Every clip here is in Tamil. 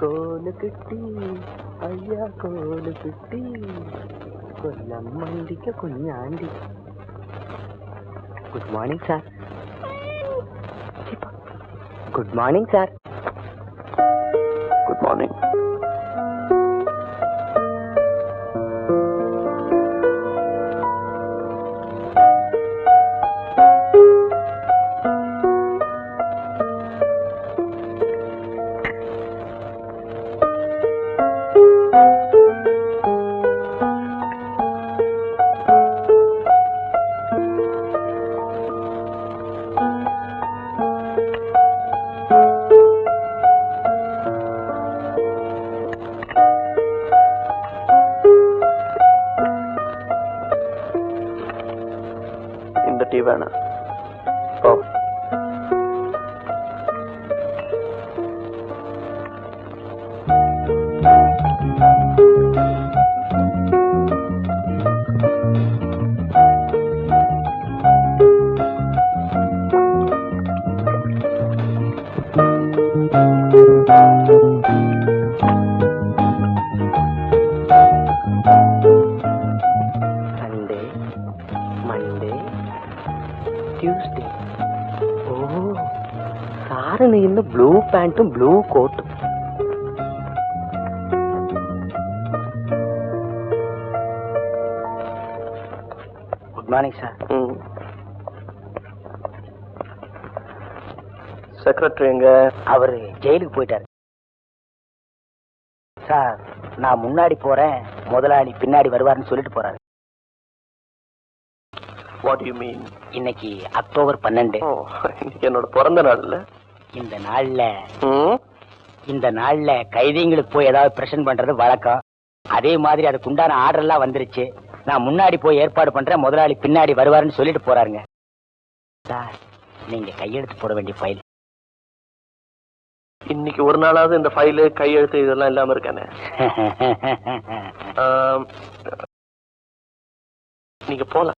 கோலு கிட்டி ஐயா கோலு கிட்டி கொல்லம் மண்டிக்க குഞ്ഞாண்டி. Good morning sir. Good morning sir. Good morning. Tea வேணாம். ஓ ട്യൂസ്ഡേ. ഓ, സാറിന് ഇന്ന് ബ്ലൂ പാന്റും ബ്ലൂ കോട്ടും. Good morning sir. செக்ரட்டரி எங்க? அவர் ஜெயிலுக்கு போயிட்டாரு சார். நான் முன்னாடி போறேன், முதலாளி பின்னாடி வருவார்னு சொல்லிட்டு போறாரு. What do you mean? இன்னைக்கு அக்டோபர் 12. என்னோட பிறந்த நாள் இல்ல. இந்த நாள்ல கைதிங்களுக்கு போய் ஏதாவது பிரசன்ட் பண்றது வழக்கம். அதே மாதிரி அதுக்கு உண்டான ஆர்டர் எல்லாம் வந்துருச்சு. நான் முன்னாடி போய் ஏற்பாடு பண்றேன், முதலாளி பின்னாடி வருவாருன்னு சொல்லிட்டு போறாருங்க. சார், நீங்க கையெழுத்து போட வேண்டிய ஃபைல். இன்னைக்கு ஒரு நாளாவது இந்த ஃபைலு கையெழுத்து இதெல்லாம் இல்லாம இருக்கானே. நீங்க போலாம்.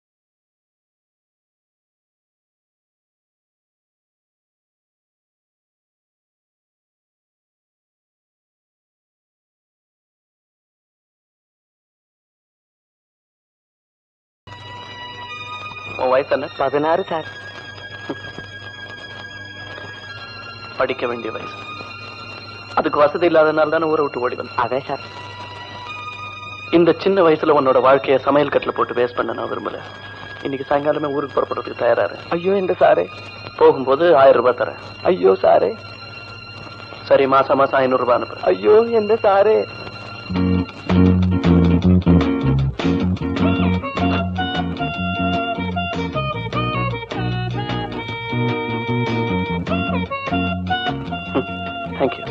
உன் வயசு என்ன? 16 சார். படிக்க வேண்டிய வயசு. அதுக்கு வசதி இல்லாதனால தானே ஊரை விட்டு ஓடி வந்தேன். அதே சார். இந்த சின்ன வயசுல உன்னோட வாழ்க்கைய சமையல் கட்டில போட்டு வேஸ்ட் பண்ண நான் விரும்பல. இன்னைக்கு சாயங்காலமே ஊருக்கு புறப்படுறதுக்கு தயாராரு. ஐயோ இந்த சாரே. போகும்போது 1000 ரூபாய் தரேன். ஐயோ சாரே. சரி, மாசம் 500 ரூபாய் அனுப்பு. ஐயோ எந்த சாரே. Thank you.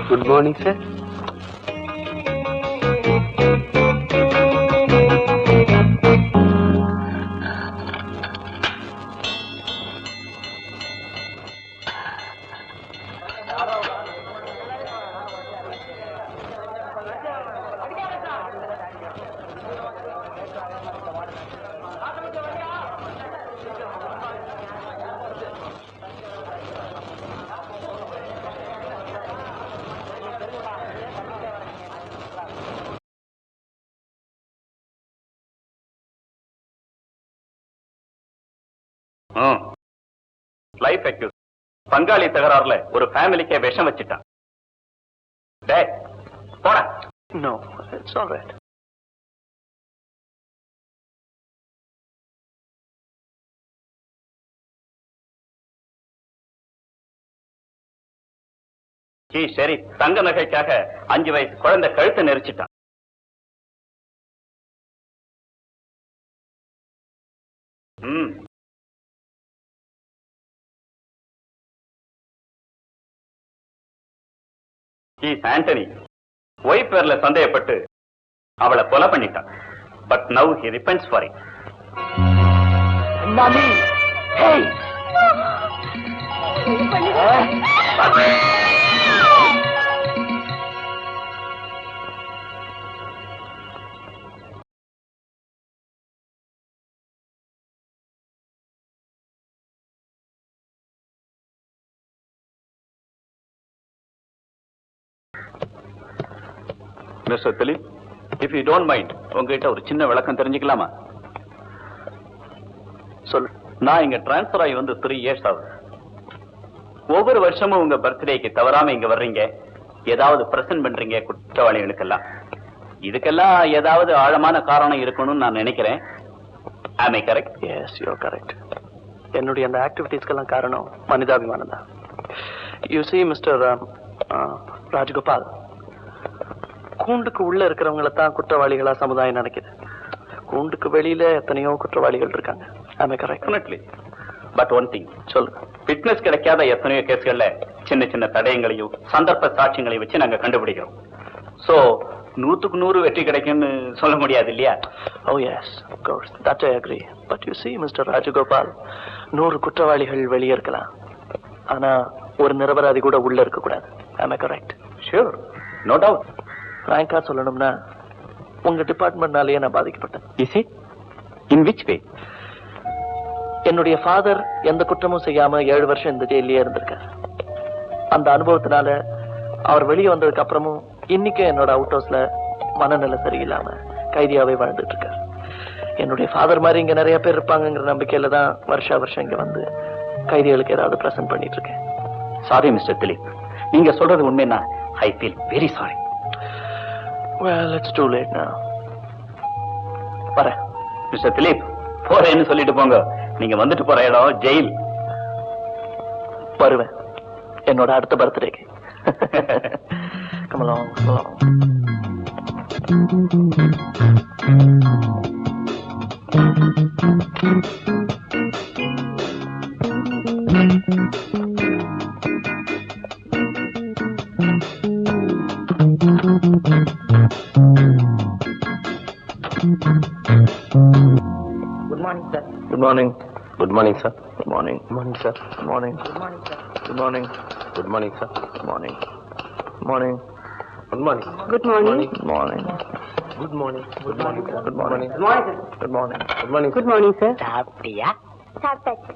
Good morning, sir. Life accused பங்காளி தகராறுல ஒரு ஃபேமிலிக்கே விஷம் வச்சிட்டான். டேய் போடா. No, it's all right. சரி, தங்க நகைக்காக 5 வயசு குழந்தை கழுத்தை நெரிச்சிட்டான். ஆண்டனி ஒய்ஃப் பேர்ல சந்தேகப்பட்டு அவளை கொலை பண்ணிட்டான். But now he repents for it. மாமி, hey. Mister Dileep, if you don't mind உங்ககிட்ட ஒரு சின்ன விளக்கம் தெரிஞ்சுக்கலாமா? சொல்லு. நான் இங்க டிரான்ஸ்பர் ஆகி வந்து 3 இயர்ஸ் ஆகுது. ஒவ்வொரு வருஷமும் உங்க பர்த்டேக்கு தவறாம இங்க வர்றீங்க, ஏதாவது பிரசன்ட் பண்றீங்க குற்றவாளிகளுக்கெல்லாம். இதுக்கெல்லாம் ஏதாவது ஆழமான காரணம் இருக்கணும்னு நான் நினைக்கிறேன். Am I correct? Yes, you are correct. என்னுடைய அந்த ஆக்டிவிட்டீஸ்க்கெல்லாம் காரணம் மனிதாபிமானம் தான். யூ see மிஸ்டர் ராஜகோபால், கூண்டுக்கு உள்ள இருக்கிறவங்கள தான் குற்றவாளிகளா சமுதாயம் நினைக்குது. கூண்டுக்கு வெளியில எத்தனையோ குற்றவாளிகள் இருக்காங்க. Am I correct? Definitely. But one thing, சொல்லு. ஃபிட்னஸ் கிடைக்காத எத்தனையோ கேஸ்கள்ல சின்ன சின்ன தடயங்களையும் சந்தர்ப்ப சாட்சியங்களையும் வச்சு நாங்க கண்டுபிடிக்கிறோம். சோ 100க்கு 100 வெற்றி கிடைக்கும்னு சொல்ல முடியாது இல்லையா? Oh yes, of course. That I agree. But you see, Mr. Rajagopal, 100 குற்றவாளிகள் வெளியே இருக்கலாம். ஆனா ஒரு நிரபராதி கூட உள்ள இருக்க கூடாது. Am I correct? Sure. No doubt. ஃப்ராங்கா சொல்லணும்னா உங்க டிபார்ட்மெண்ட்னாலேயே நான் பாதிக்கப்பட்டேன். Is it? In which way? என்னுடைய ஃபாதர் எந்த குற்றமும் செய்யாம 7 வருஷம் இந்த ஜெயிலே இருந்திருக்காரு. அந்த அனுபவத்தினால அவர் வெளியே வந்ததுக்கு அப்புறமும் இன்னைக்கு என்னோட அவுட் ஹவுஸ்ல மனநிலை சரியில்லாம கைதியாவே வாழ்ந்துட்டு இருக்காரு. என்னுடைய ஃபாதர் மாதிரி இங்க நிறைய பேர் இருப்பாங்கிற நம்பிக்கையில தான் வருஷம் இங்க வந்து கைதிகளுக்கு ஏதாவது பிரசன்ட் பண்ணிட்டு இருக்கேன். சாரி மிஸ்டர் திலீப், நீங்க சொல்றது உண்மைன்னா I feel very sorry. Well, it's too late now. வரேன். மிஸ்டர் திலீப், போறேன்னு சொல்லிட்டு போங்க. நீங்க வந்துட்டு போற இடம் ஜெயில். வருவேன் என்னோட அடுத்த பர்த்டேக்கு. Come along, come along. Good morning sir. Good morning. Good morning, sir. Good morning. Good morning, sir. Good morning. Good morning sir. Good morning. Good morning, sir. Good morning. Good morning. Good morning. Good morning. Good morning. Good morning. Good morning, sir. Good morning. Good morning sir. Good morning. Good morning. Good morning, sir. சாப்பிட்டியா? சாப்பிட்டாச்சு.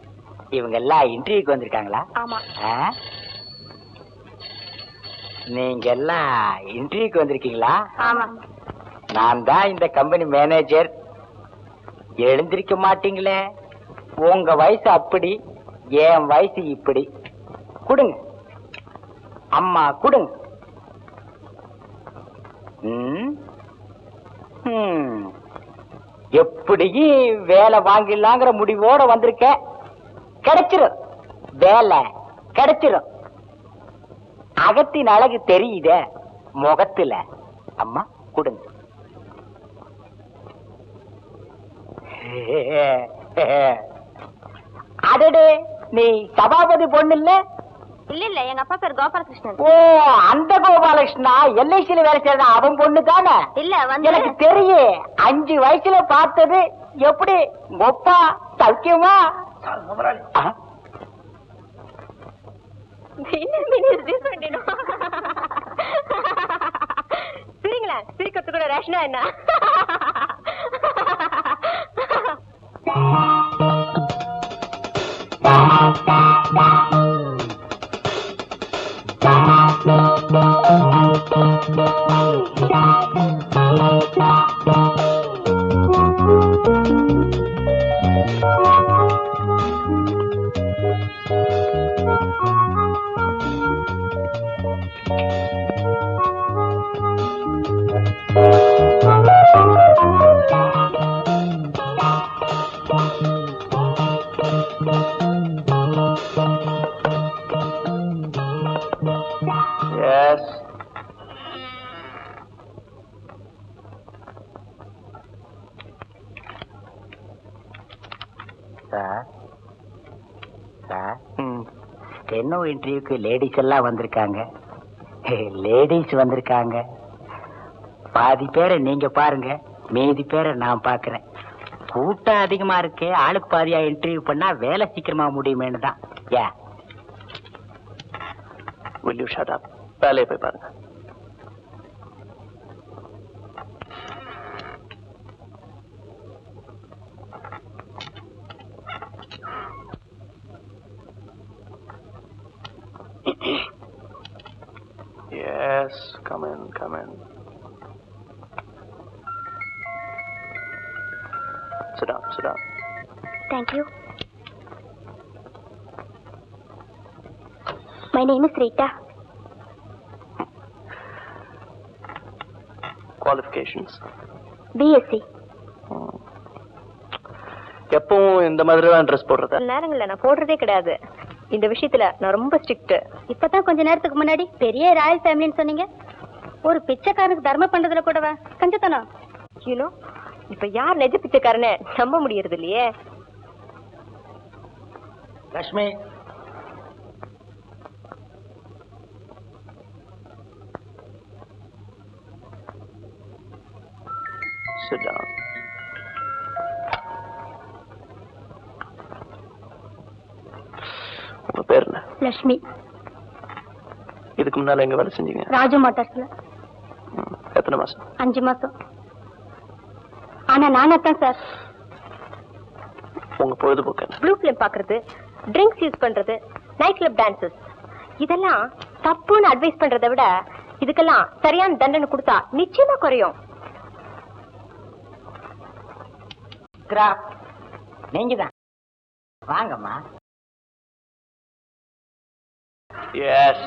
இவங்க எல்லாம் இன்டர்வியூக்கு வந்திருக்காங்களா? ஆமா. ஆ? நீங்க எல்லாம் இன்டர்வியூக்கு வந்திருக்கீங்களா? ஆமா. நான் தான் இந்த கம்பெனி மேனேஜர். எழுந்திருக்க மாட்டீங்களே. உங்க வயசு அப்படி, என் வயசு இப்படி. கொடுங்க அம்மா, கொடுங்க. ம்? ம். எப்படியும் வேலை வாங்கிடலாங்கிற முடிவோட வந்திருக்க. கிடைச்சிரும், வேலை கிடைச்சிரும். அகத்தின் அழகு தெரியுதே முகத்துல. அம்மா கொடுங்க. அடடே, நீ சபாபதி பொண்ணு இல்ல? இல்ல எங்க அப்பா பேர் கோபாலகிருஷ்ணன். ஓ, அந்த கோபாலகிருஷ்ணா எல்ஐசியில வேலை செய்யற அவன் பொண்ணு தானே? இல்ல வந்து எனக்கு தெரியும். 5 வயசுல பார்த்தது. எப்படி ஒப்பா சௌக்கியமா? ஆ? சரிங்களா, சிரிக்கிறது கூட ரேஷனா என்ன? Yes. சார், சார், ம். ஸ்டெனோ இன்டர்வியூக்கு லேடிஸ் எல்லாம் வந்திருக்காங்க. லேடிஸ் வந்திருக்காங்க. பாதி பேரை நீங்க பாருங்க, மீதி பேரை நான் பாக்குறேன். கூட்டம் அதிகமா இருக்கு. ஆளுக்கு பாதியா இன்டர்வியூ பண்ணா வேலை சீக்கிரமா முடியுமேனு தான். யா, Will you shut up? வேலையை போய் பாருங்க. Yes, come in, come in. Sit down, sit down. Thank you. My name is Rita. Qualifications. BSc. எப்பவும் இந்த மாதிரி தான் ட்ரெஸ் போடுறத? நேரங்கள்ல நான் போடுறதே கிடையாது. இந்த விஷயத்துல நான் ரொம்ப ஸ்ட்ரிக்ட். இப்பதான் கொஞ்ச நேரத்துக்கு முன்னாடி பெரிய ராயல் ஃபேமிலின்னு சொன்னீங்க. ஒரு பிச்சைக்காரனுக்கு தர்மம் பண்றதுல கூடவா கஞ்சத்தனம்? யூனோ, இப்ப யார் நெஜ பிச்சைக்காரனே நம்ப முடியறது இல்லையே. Lakshmi, Sit down. உங்க பேர் என்ன? லட்சுமி. இதுக்கு முன்னால எங்க வேலை செஞ்சீங்க? ராஜு மோட்டார்ஸ்ல எத்தனை மாசம்? 5 மாசம். ஆனா நானத்தான் சார் உங்க பொழுதுபோக்கு என்ன? ப்ளூ ஃபிலிம் பாக்குறது, ட்ரிங்க்ஸ் யூஸ் பண்றது, நைட் கிளப் டான்சஸ். இதெல்லாம் தப்புன்னு அட்வைஸ் பண்றதை விட இதுக்கெல்லாம் சரியான தண்டனை கொடுத்தா நிச்சயமா குறையும். நீங்க தான் வாங்கம்மா. Yes.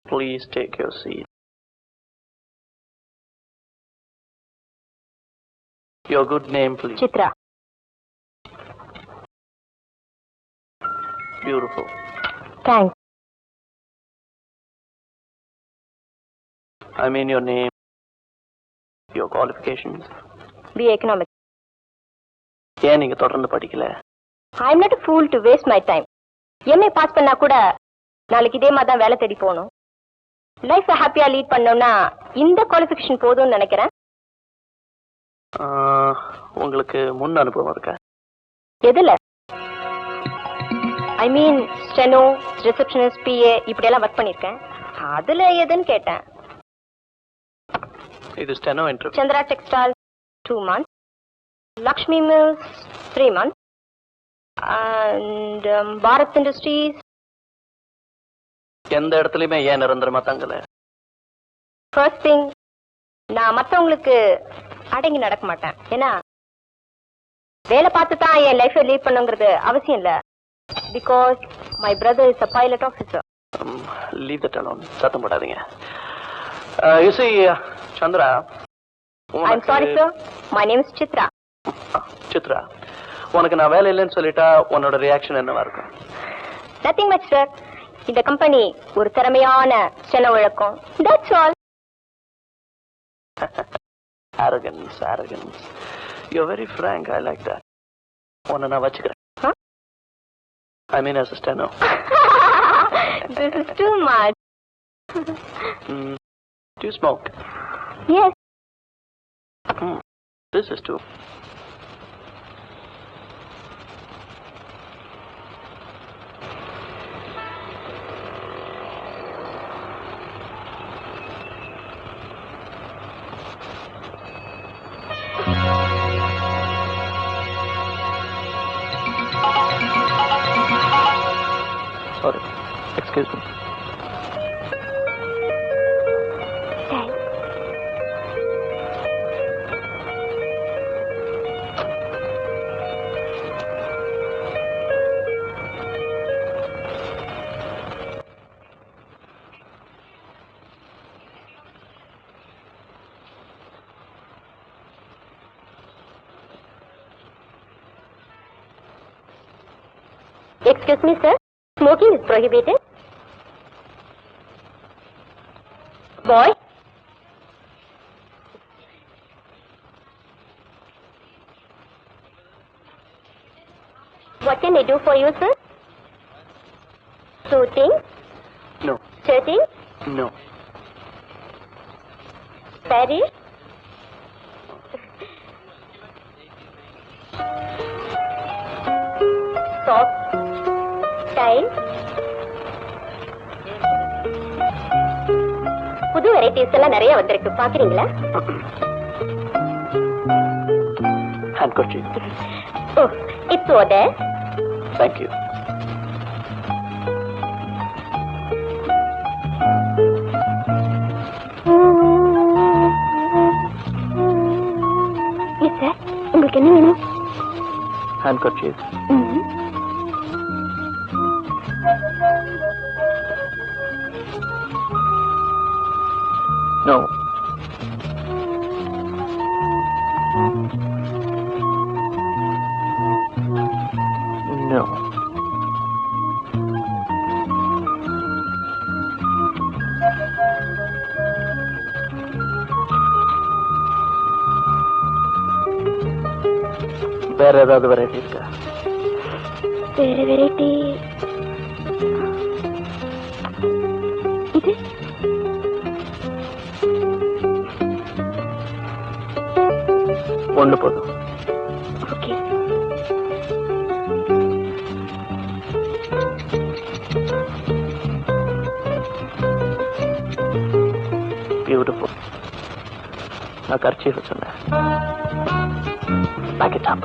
Please take your seat. Your good name, please. Chitra. Beautiful. Thanks. I mean your name, your qualifications. BA Economics. ஏன் நீங்க தொடர்ந்து படிக்கல? I'm not a fool to waste my time. MA pass பண்ணா கூட நாளைக்கு இதே மாதிரி தான் வேலை தேடி போகணும். லைஃப் ஹாப்பியா லீட் பண்ணோம்னா இந்த குவாலிஃபிகேஷன் போதும்னு நினைக்கிறேன். உங்களுக்கு முன் அனுபவம் இருக்கா? எதுல? ஐ மீன் ஸ்டெனோ, ரிசப்ஷனிஸ்ட், PA இப்படியெல்லாம் ஒர்க் பண்ணியிருக்கேன். அதுல எதுன்னு கேட்டேன். இது steno interview. Chandra textile 2 months, Lakshmi mills 3 months, and Bharat industries. எந்த இடத்துலயுமே ஏன் நிரந்தரமா தங்கல? ஃபர்ஸ்ட் திங், நான் மற்றவங்களுக்கு அடங்கி நடக்க மாட்டேன். ஏன்னா வேலை பார்த்து தான் என் லைஃபை லீட் பண்ணுங்கிறது அவசியம் இல்லை. Because my brother is a pilot officer. Leave that alone. சத்தம் போடாதீங்க. You see, Chandra, I'm sorry sir, my name is Chitra. Chitra, உனக்கு நான் வேலை இல்லைன்னு சொல்லிட்டா உன்னோட ரியாக்ஷன் என்னவா இருக்கும்? Nothing much sir. இந்த கம்பெனி ஒரு திறமையான செலவு வழக்கம். That's all. Arrogance. You're very frank. I like that. உன்னை நான் வச்சுக்கிறேன். I mean as a steno. This is too much. Do you smoke? Yes. This is too. Sorry. Excuse me. Excuse me, sir. Smoking is prohibited. Boy. What can I do for you, sir? Shooting? No. Shirting? No. Paris? Soft style? புது வெரைட்டிஸ் எல்லாம் நிறைய வந்திருக்கு, பாக்குறீங்களா? Handkerchief. Oh, it's over there. Thank you. Yes, sir. உங்களுக்கு என்ன வேணும்? Handkerchief. No. No. வேற ஏதாவது வெரைட்டி இருக்கா? வேற வெரைட்டி இது ஒண்ணு போதும். ஓகே. பியூட்டிஃபுல். நான் கர்ச்சீஃப் சொன்னேன். Back it up.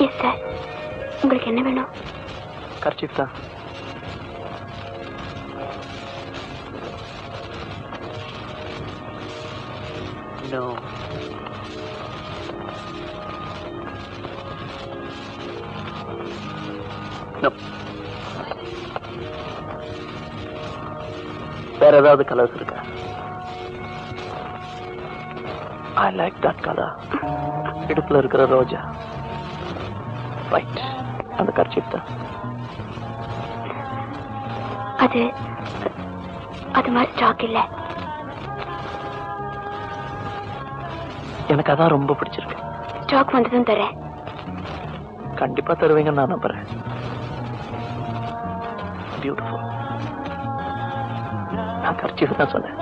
Yes sir. உங்களுக்கு என்ன வேணும்? கர்ச்சீஃப் தான். No. No. வேற ஏதாவது கலர்ஸ் இருக்கா? I like that color. இடுப்புல இருக்கிற ரோஜா. ரைட், அந்த கர்ச்சீஃப் தான். அது மாதிரி ஸ்டாக் இல்ல. எனக்கு அதான் ரொம்ப பிடிச்சிருக்கு. ஸ்டாக் வந்ததும் தரேன். கண்டிப்பா தருவீங்கன்னு நான் நம்புறேன். பியூட்டிஃபுல். நான் கர்ச்சீஃப் தான் சொன்னேன்.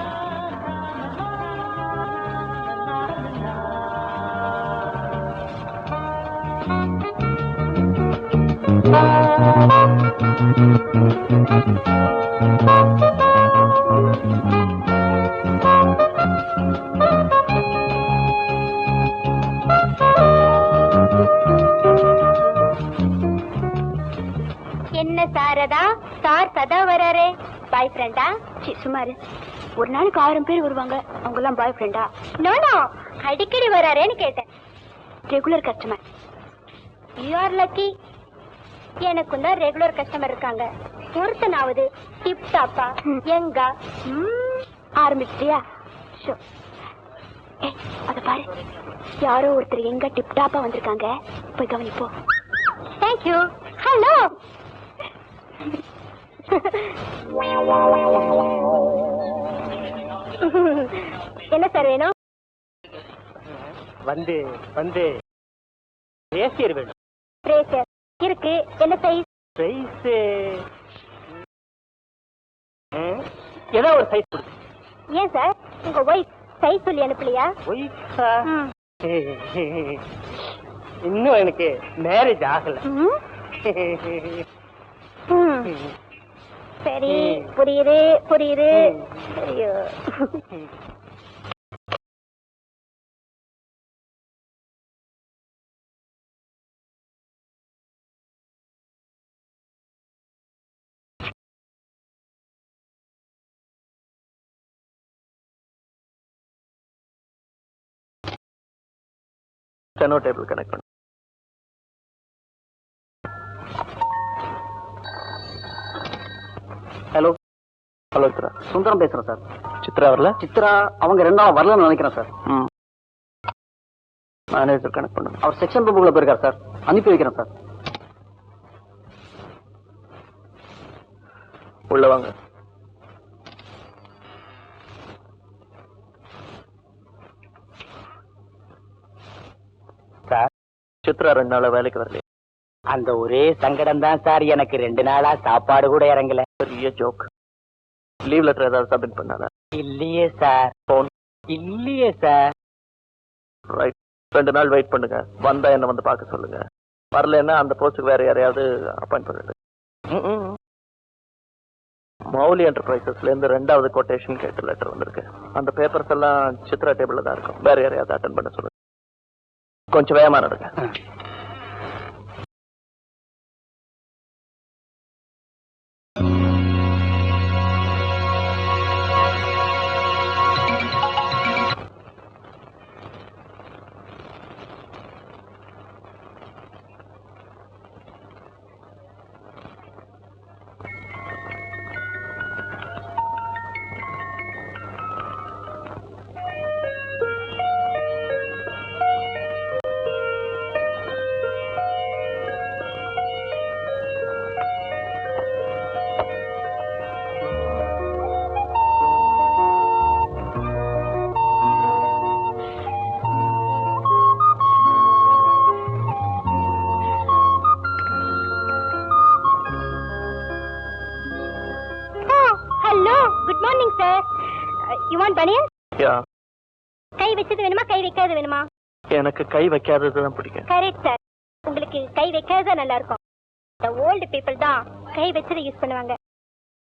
என்ன சாரதா, சார் சதா வராரே. பாய் ஃப்ரெண்டா? சுமாரு ஒரு நாளைக்கு 1000 பேர் வருவாங்க. அவங்க எல்லாம் பாய் ஃப்ரெண்டா? நோ, அடிக்கடி வராரேன்னு கேட்டேன். Regular customer. You are lucky. எனக்கும் தான் ரெகுலர் கஸ்டமர் இருக்காங்க. ஒருத்தனாவது டிப் டாப்பா எங்க ஆரம்பிச்சிட்டியா? அத பாரு, யாரோ ஒருத்தர் எங்க டிப் டாப்பா வந்திருக்காங்க. போய் கவனிப்போ. தேங்க்யூ. ஹலோ. என்ன சார் வேணும்? வந்து வந்து ரேசியர் வேணும். ரேசர் இருக்கு. என்ன சைஸ்? சைஸ் ஏதோ ஒரு சைஸ் கொடுங்க. ஏன் சார் உங்க ஒய்ஃப் சைஸ் சொல்லி அனுப்பலையா? ஒய்ஃபா? இன்னும் எனக்கு மேரேஜ் ஆகல. சரி, புரியுது புரியுது. ஐயோ, ஸ்டெனோ டேபிள் கனெக்ட் பண்ணு. ஹலோ. ஹலோ சித்ரா. சுந்தரம் பேசுறேன் சார். சித்ரா வரல? சித்ரா அவங்க 2 நாள் வரலன்னு நினைக்கிறேன் சார். மேனேஜர் கனெக்ட் பண்ணு. அவர் செக்ஷன் ரூமுக்குள்ள போயிருக்காரு சார். அனுப்பி வைக்கிறேன் சார். உள்ள வாங்க. சார், சித்ரா 2 நாளா வேலைக்கு வரல. அந்த ஒரே சங்கடம் தான் சார். எனக்கு 2 நாளா சாப்பாடு கூட இறங்கல. பெரிய ஜோக். லீவ் லெட்டர் ஏதாவது சப்மிட் பண்ணாதா? இல்லையே சார். போன் இல்லையே சார். ரைட். 2 நாள் வெயிட் பண்ணுங்க. வந்தா என்ன வந்து பார்க்க சொல்லுங்க. வரலன்னா அந்த போஸ்டுக்கு வேற யாரையாவது அப்பாயிண்ட் பண்ணுங்க. மௌலி என்டர்பிரைசஸ்ல இருந்து 2வது கொட்டேஷன் கேட்டு லெட்டர் வந்திருக்கு. அந்த பேப்பர்ஸ் எல்லாம் சித்ரா டேபிள்ல தான் இருக்கும். வேற யாரையாவது அட்டென்ட் பண்ண சொல்லுங்க. கொஞ்சம் வேகமா நடங்க. Good morning sir. You want பனியன்? யா, கை வச்சது வேணுமா கை வைக்காதது வேணுமா? எனக்கு கை வைக்காதது தான் பிடிக்கும். Correct sir. உங்களுக்கு கை வைக்காதது நல்லா இருக்கும். இந்த ஓல்டு பீப்புள் தான் கை வச்சதை யூஸ் பண்ணுவாங்க.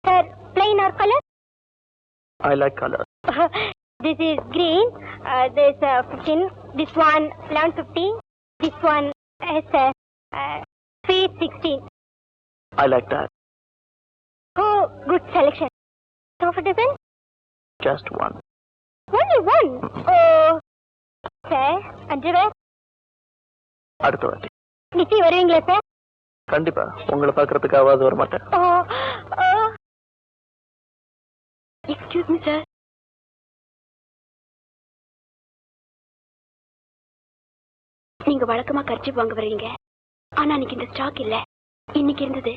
Sir plain or colour? I like colour. This is green. This 15. This one 1150. This one is 316. I like that. Oh, good selection. Sofa dozen? Just one. Only one? Oh, sir, underwear? அடுத்த வாட்டி நிச்சயம் வருவீங்களா சார்? கண்டிப்பா உங்களை பாக்குறதுக்காவது வர மாட்டேன். Excuse me sir. நீங்க வழக்கமா கர்ச்சீப் வாங்க வருவீங்க. ஆனா இன்னைக்கு இந்த ஸ்டாக் இல்ல. இன்னைக்கு இருந்தது.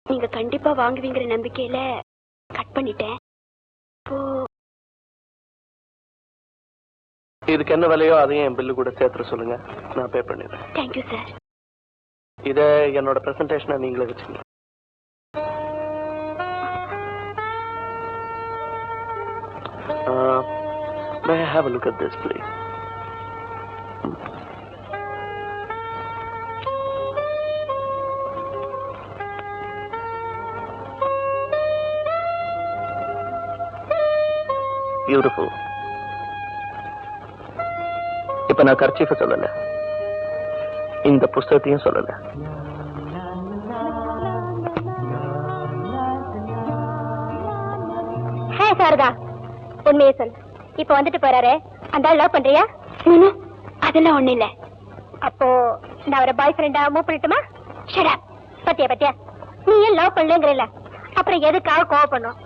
நீங்க கண்டிப்பா வாங்குவீங்கிற நம்பிக்கையில கட் பண்ணிட்டேன். இதுக்கு என்ன விலையோ அதையும் என் பில்லு கூட சேர்த்து சொல்லுங்க, நான் பே பண்ணிடுறேன். Thank you sir. இத என்னோட பிரசன்டேஷனை நீங்களே வச்சுக்கோங்க. May I have a look at this, please? Beautiful. இப்ப நான் கர்ச்சீஃப சொல்லல, இந்த புஸ்தகத்தையும் சொல்லல. ஹே சாரதா, உண்மையே சொல். இப்ப வந்துட்டு போறாரு, அந்த லவ் பண்றியா? அதெல்லாம் ஒண்ணு இல்ல. அப்போ நான் அவரை பாய் ஃப்ரெண்டா மூவ் பண்ணிட்டுமா? Shut up. பத்தியா பத்தியா, நீ ஏன் லவ் பண்ணலங்கறல, அப்புறம் எதுக்காக கோவம் பண்ணும்?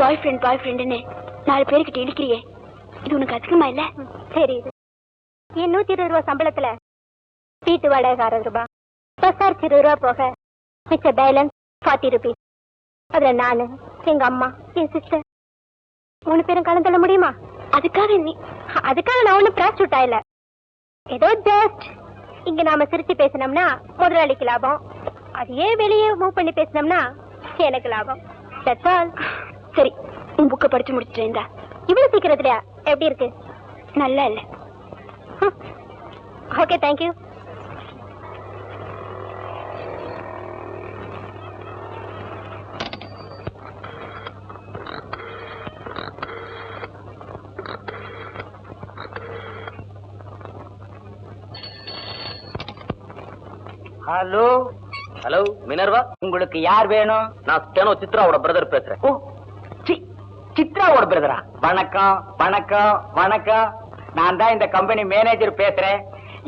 பாய் ஃப்ரெண்ட்னு 4 பேருக்கிட்ட இழுக்கிறியே, இது உனக்கு அதிகமா இல்ல? சரி, என் 120 ரூபாய் சம்பளத்துல வீட்டு வாடகை 60 ரூபாய், பஸ் சார்ஜ் 20 ரூபாய் போக மிச்ச பேலன்ஸ் 40 ருபீஸ். அதுல நானு, எங்க அம்மா, என் சிஸ்டர் 3 பேரும் கலந்துள்ள முடியுமா? அதுக்காக நான் ஒண்ணும் பிராஸ்டியூட் ஆயில. ஏதோ ஜஸ்ட் இங்க நாம சிரிச்சு பேசினோம்னா முதலாளிக்கு லாபம், அதையே வெளியே மூவ் பண்ணி பேசினோம்னா எனக்கு லாபம். That's all. சரி, உன் புக்கை படிச்சு முடிச்சுட்டேன்டா. இவ்வளவு சீக்கிரத்துலயா? எப்படி இருக்கு? நல்லா இல்ல. Okay, thank you. Hello hello Minerva, உங்களுக்கு யார் வேணும்? நான் ஸ்டெனோ சித்ராவோட பிரதர் பேசுறேன். ஓ, சித்ராவோட பிரதரா? வணக்கம் வணக்கம் வணக்கம். நான் தான் இந்த கம்பெனி மேனேஜர் பேசுறேன்.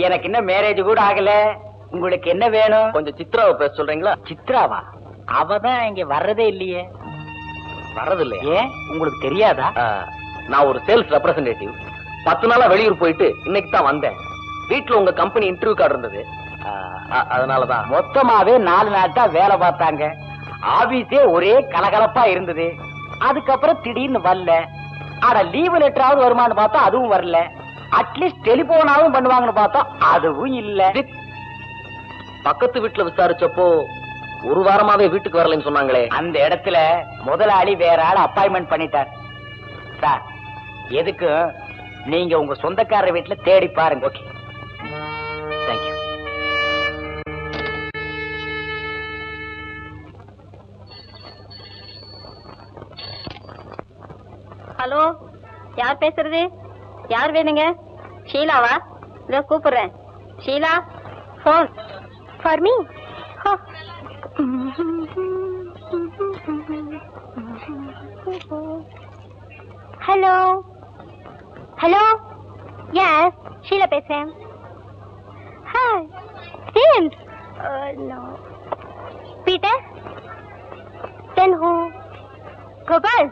எனக்கு இன்னும் மேரேஜ் கூட ஆகல. உங்களுக்கு என்ன வேணும்? கொஞ்சம் சித்ராவை பேச சொல்றீங்களா? சித்ராவா? அவதான் இங்க வர்றதே இல்லையே. வர்றது இல்லையா? ஏன், உங்களுக்கு தெரியாதா? நான் ஒரு சேல்ஸ் ரெப்ரசன்டேட்டிவ். 10 நாளா வெளியூர் போயிட்டு இன்னைக்கு தான் வந்தேன். வீட்டுல உங்க கம்பெனி இன்டர்வியூ கார்டு இருந்தது, அதனாலதான். மொத்தமாவே 4 நாள் தான் வேலை பார்த்தாங்க. ஆபீஸே ஒரே கலகலப்பா இருந்தது. அதுக்கப்புறம் திடீர்னு வரல. ஆனா லீவு லெட்டராவது வருமானு பார்த்தா அதுவும் வரல. அட்லீஸ்ட் டெலிபோனாவும் பண்ணுவாங்கன்னு பார்த்தா அதுவும் இல்ல. பக்கத்து வீட்டுல விசாரிச்சப்போ 1 வாரமாவே வீட்டுக்கு வரலன்னு சொன்னாங்களே. அந்த இடத்துல முதலாளி வேற ஆள் அப்பாயின்மெண்ட் பண்ணிட்டார். சார், எதுக்கு நீங்க உங்க சொந்தக்காரர் வீட்டுல தேடி பாருங்க. Okay, thank you. ஹலோ, யார் பேசுறது? யார் வேணுங்க? ஷீலாவா? இதோ கூப்பிடுறேன். Sheela, phone for me. Hello hello, yes Sheela பேசுறேன். Hi James. No. Peter? Then who? Gopal?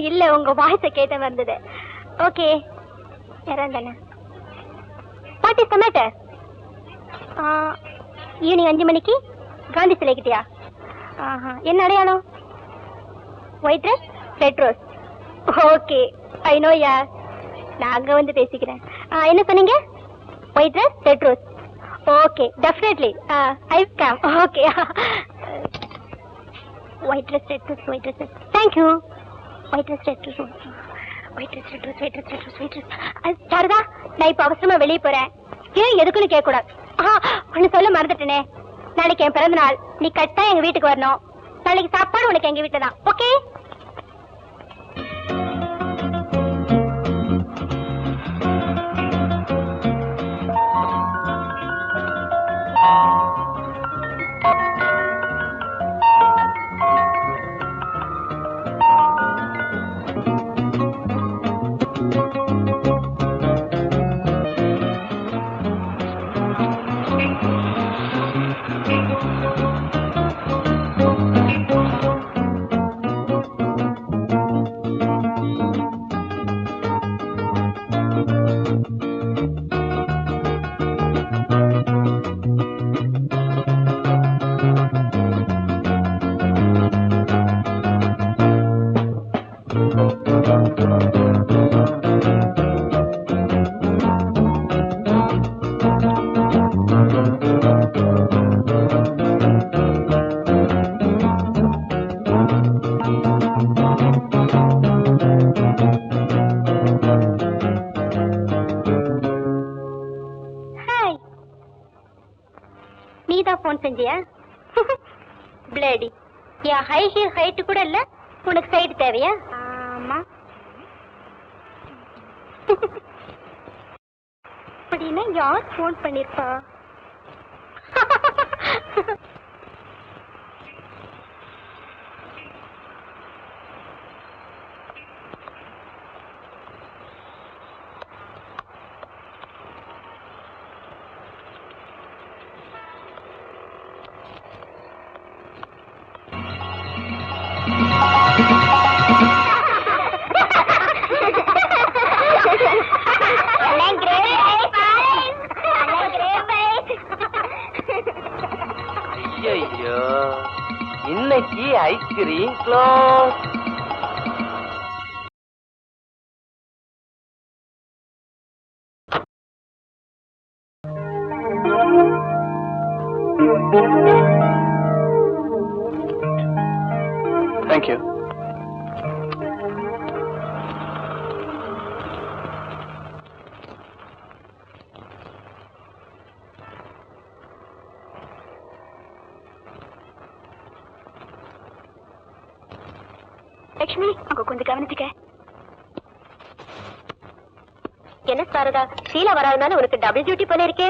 இல்ல, உங்க வாய்ஸை கேட்ட வந்தது. ஓகே, யாராந்தானே? What is the matter? Evening 5 மணிக்கு காந்தி சிலைக்கிட்டியா? என்ன அடையாளம்? White rose, red rose. Okay, I know யார். நான் அங்க வந்து பேசிக்கிறேன். என்ன சொன்னீங்க? White rose, red rose. Okay, definitely I come. Okay, white rose, red rose, white rose. Thank you. White rose, red rose, white rose, red rose, white rose, red rose, white rose. Saradha, நான் இப்ப அவசரமா வெளியே போறேன். ஏன் எதுக்குன்னு கேட்க கூடாது. ஒன்னு சொல்ல மறந்துட்டேனே, நாளைக்கு என் பிறந்த நாள். நீ கட்டாயம் எங்க வீட்டுக்கு வரணும். நாளைக்கு சாப்பாடு உனக்கு எங்க வீட்டுல தான். ஓகே? பிளேடி, என் ஹை ஹீல் ஹைட் கூட இல்ல, உனக்கு சைடு தேவையா? ஆமா. அப்படின்னா யார் போன் பண்ணிருப்பா? ஐயோ, இன்னைக்கு ice cream close. Thank you. Lakshmi, அங்க கொஞ்சம் கவனிச்சுக்க. என்ன சாரதா, சீலா வராதனால உனக்கு டபுள் டியூட்டி போல இருக்கே.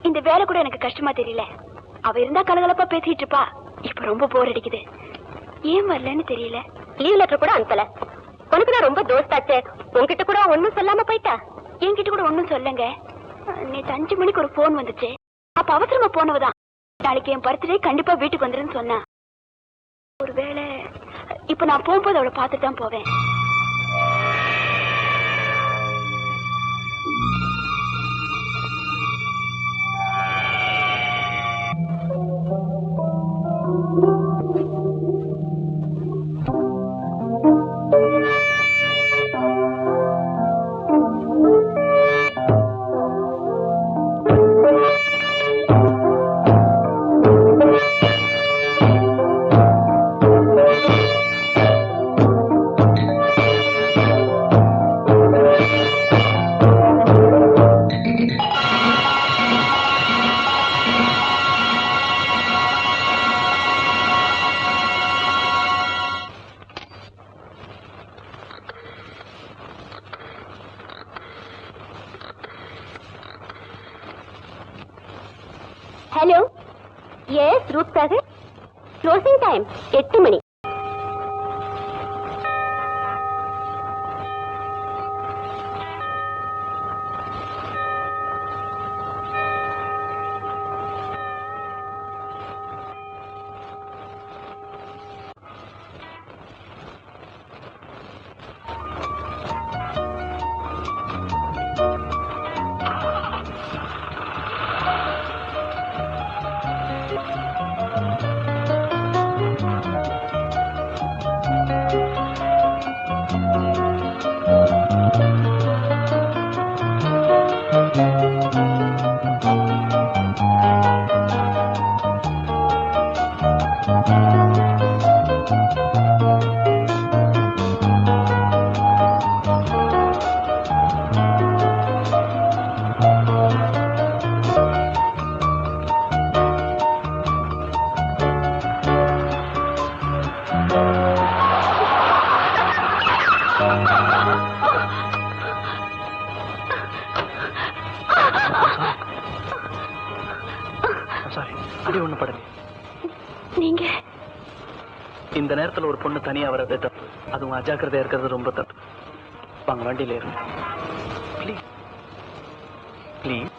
இந்த வேலை கூட எனக்கு கஷ்டமா தெரியல. அவ இருந்தா கலகலப்பா பேசிட்டு இருப்பா. இப்ப ரொம்ப போர் அடிக்குது. ஏன் வரலன்னு தெரியல. லீவ் லெட்டர் கூட அனுப்பல. உனக்கு நான் ரொம்ப தோஸ்தாச்சு. உன்கிட்ட கூட ஒன்னும் சொல்லாம போயிட்டா. என்கிட்ட கூட ஒன்னும் சொல்லுங்க. நேற்று 5 மணிக்கு ஒரு போன் வந்துச்சு. அப்ப அவசரமா போனவதான். நாளைக்கு என் பர்த்டே கண்டிப்பா வீட்டுக்கு வந்துருன்னு சொன்னா. ஒருவேளை இப்ப நான் போகும்போது அவளை பார்த்துட்டு தான் போவேன். ஹலோ, எஸ் ரூட் சாகர். க்ளோசிங் டைம் 8 மணி. சாரி, அடி ஒண்ணு படல. நீங்க இந்த நேரத்துல ஒரு பொண்ணு தனியா வர்றது தப்பு, அதுவும் அஜாக்கிரதையா இருக்கிறது ரொம்ப தப்பு. வாங்க வண்டியில இருங்க ப்ளீஸ் ப்ளீஸ்.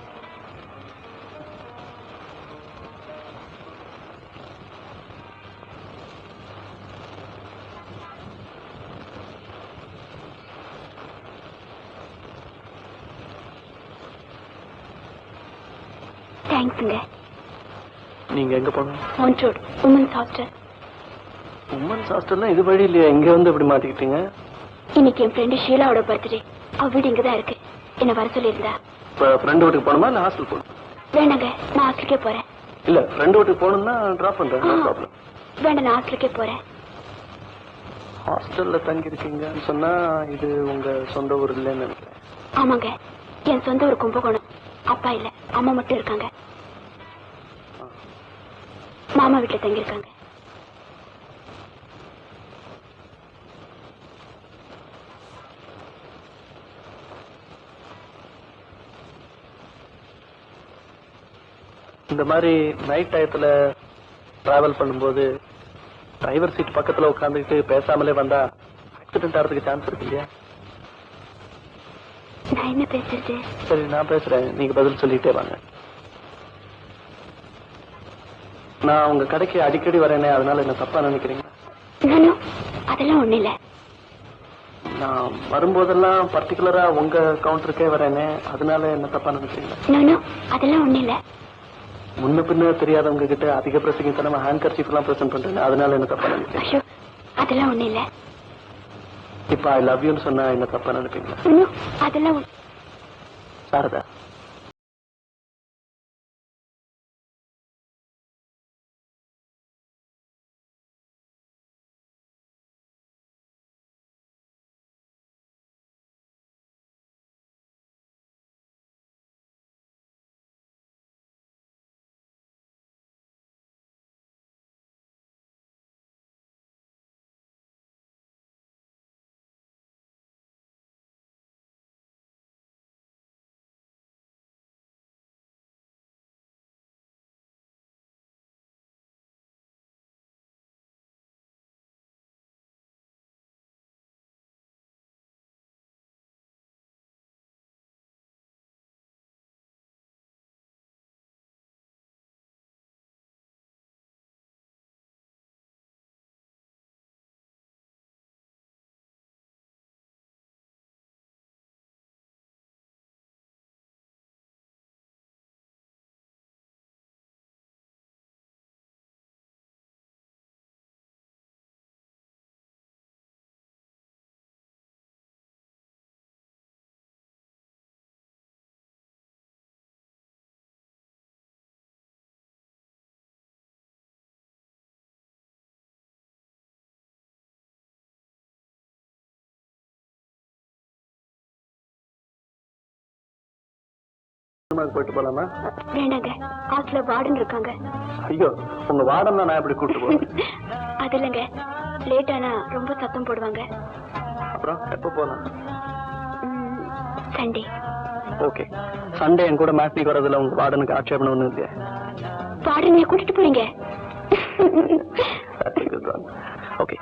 தேங்க்ஸுங்க. நீங்க எங்க போகணும்? Mount Road women's hostel. Women's ஹாஸ்டல்னா இது வழி இல்லையா? இங்க வந்து இப்படி மாட்டிக்கிட்டீங்க? இன்னைக்கு என் ஃப்ரெண்டு ஷீலாவோட பர்த்டே. அவ வீடு இங்கதான் இருக்கு. என்ன வர சொல்லியிருந்தா. இப்ப ஃப்ரெண்ட் வீட்டுக்கு போகணுமா இல்ல ஹாஸ்டல் போகணும்? வேண்டாங்க, நான் ஹாஸ்டலுக்கே போறேன். இல்ல ஃப்ரெண்ட் வீட்டுக்கு போகணும்னா டிராப் பண்றேன், நோ ப்ராப்ளம். வேண்டாம், நான் ஹாஸ்டலுக்கே போறேன். ஹாஸ்டல்ல தங்கி இருக்கீங்கன்னு சொன்னா இது உங்க சொந்த ஊர் இல்லைன்னு நினைக்கிறேன். ஆமாங்க, என் சொந்த ஊர் கும்பகோணம். அப்பா இல்ல, அம்மா மட்டும் இருக்காங்க. மாமா வீட்டுல தங்கி இருக்காங்க. இந்த மாதிரி நைட் டயத்துல டிராவல் பண்ணும்போது டிரைவர் சீட் பக்கத்துல உட்காந்துக்கிட்டு பேசாமலே வந்தா ஆக்சிடென்ட் ஆகிறதுக்கு சான்ஸ் இருக்கு இல்லையா? நான் என்ன பேசுறது? சரி, நான் பேசுறேன், நீங்க பதில் சொல்லிட்டே வாங்க. நான் உங்க கடைக்கு அடிக்கடி வரேனே, அதனால என்ன தப்பா நினைக்கிறீங்க? நானும் அதெல்லாம் ஒண்ணு இல்ல. நான் வரும்போதெல்லாம் பர்டிகுலரா உங்க கவுண்டருக்கே வரேனே, அதனால என்ன தப்பா நினைக்கிறீங்க? நானும் அதெல்லாம் ஒண்ணு இல்ல. முன்ன பின்ன தெரியாதவங்க கிட்ட அதிக பிரசங்கித்தனமா ஹேண்ட் கர்ச்சீஃப் எல்லாம் பிரசன்ட் பண்றேன், அதனால என்ன தப்பா நினைக்கிறீங்க? ஐயோ, அதெல்லாம் ஒண்ணு இல்ல. இப்ப ஐ லவ் யூன்னு சொன்னா என்ன தப்பா நினைப்பீங்களா? நானும் அதெல்லாம் சாரதா, போயிட்டு போலாமா? வேண்டாங்க, ஹாஸ்டல்ல வார்டன் இருக்காங்க. ஐயோ, உங்க வார்டன் நான் எப்படி கூப்பிட்டு போறேன்? அது இல்லைங்க, லேட் ஆனா ரொம்ப சத்தம் போடுவாங்க. அப்புறம் எப்ப போலாம்? சண்டே. ஓகே, சண்டே என் கூட மேட்னிக் வரதுல உங்க வார்டனுக்கு ஆட்சேபணம் ஒண்ணும் இல்லையா? பாடுறீங்க, கூட்டிட்டு போறீங்க. ஓகே.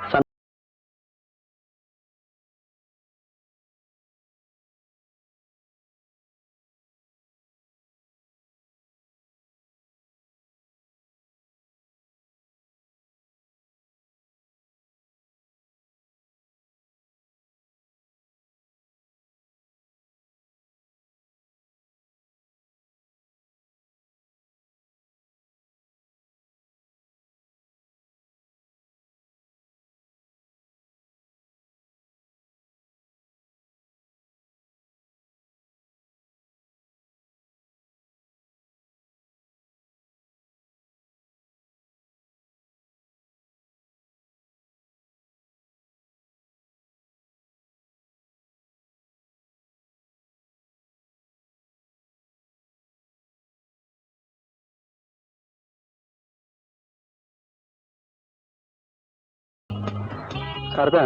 சாரதா,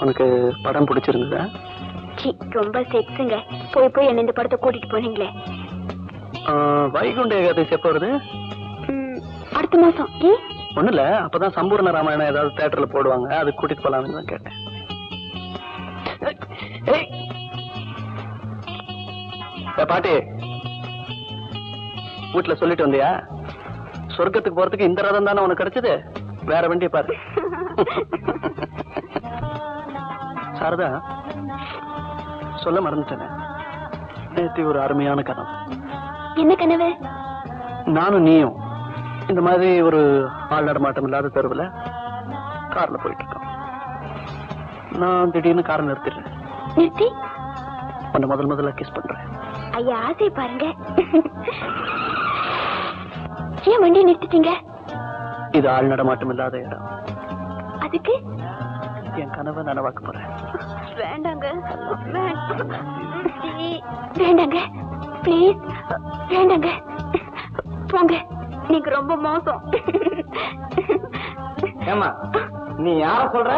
உனக்கு படம் பிடிச்சிருந்ததா? ரொம்ப செக்ஸுங்க. போய் போய் என்ன இந்த படத்தை கூட்டிட்டு போனீங்களே. வைகுண்ட ஏகாதசி எப்போ வருது? அடுத்த மாசம். ஒண்ணு இல்ல, அப்பதான் சம்பூர்ண ராமாயணம் ஏதாவது தியேட்டர்ல போடுவாங்க, அது கூட்டிட்டு போலாம்னு தான் கேட்டேன். பாட்டி, வீட்டுல சொல்லிட்டு வந்தியா? சொர்க்கத்துக்கு போறதுக்கு இந்த ரதம் தானே உனக்கு கிடைச்சது, வேற வண்டியை பாரு. சாரதா, சொல்ல மறந்துட்டேன், நேத்தி ஒரு அருமையான கனவு. என்ன கனவு? நானும் நீயும் இந்த மாதிரி ஒரு ஆள் நடமாட்டம் இல்லாத தெருவில் கார்ல போயிட்டு இருக்கோம். நான் திடீர்னு காரை நிறுத்திடுறேன். நிறுத்தி உன்னை முதல்ல கிஸ் பண்றேன். ஐயா, ஆசை பாருங்க. ஏன் வண்டியை நிறுத்திட்டீங்க? இது ஆள் நடமாட்டம் இல்லாத இடம். அதுக்கு என் கனவை நனவாக்க போறேன். வேண்டாங்க, வேண்டாங்க, ப்ளீஸ் வேண்டாங்க, போங்க. நீங்க ரொம்ப மோசம். ஏமா, நீ யார சொல்ற?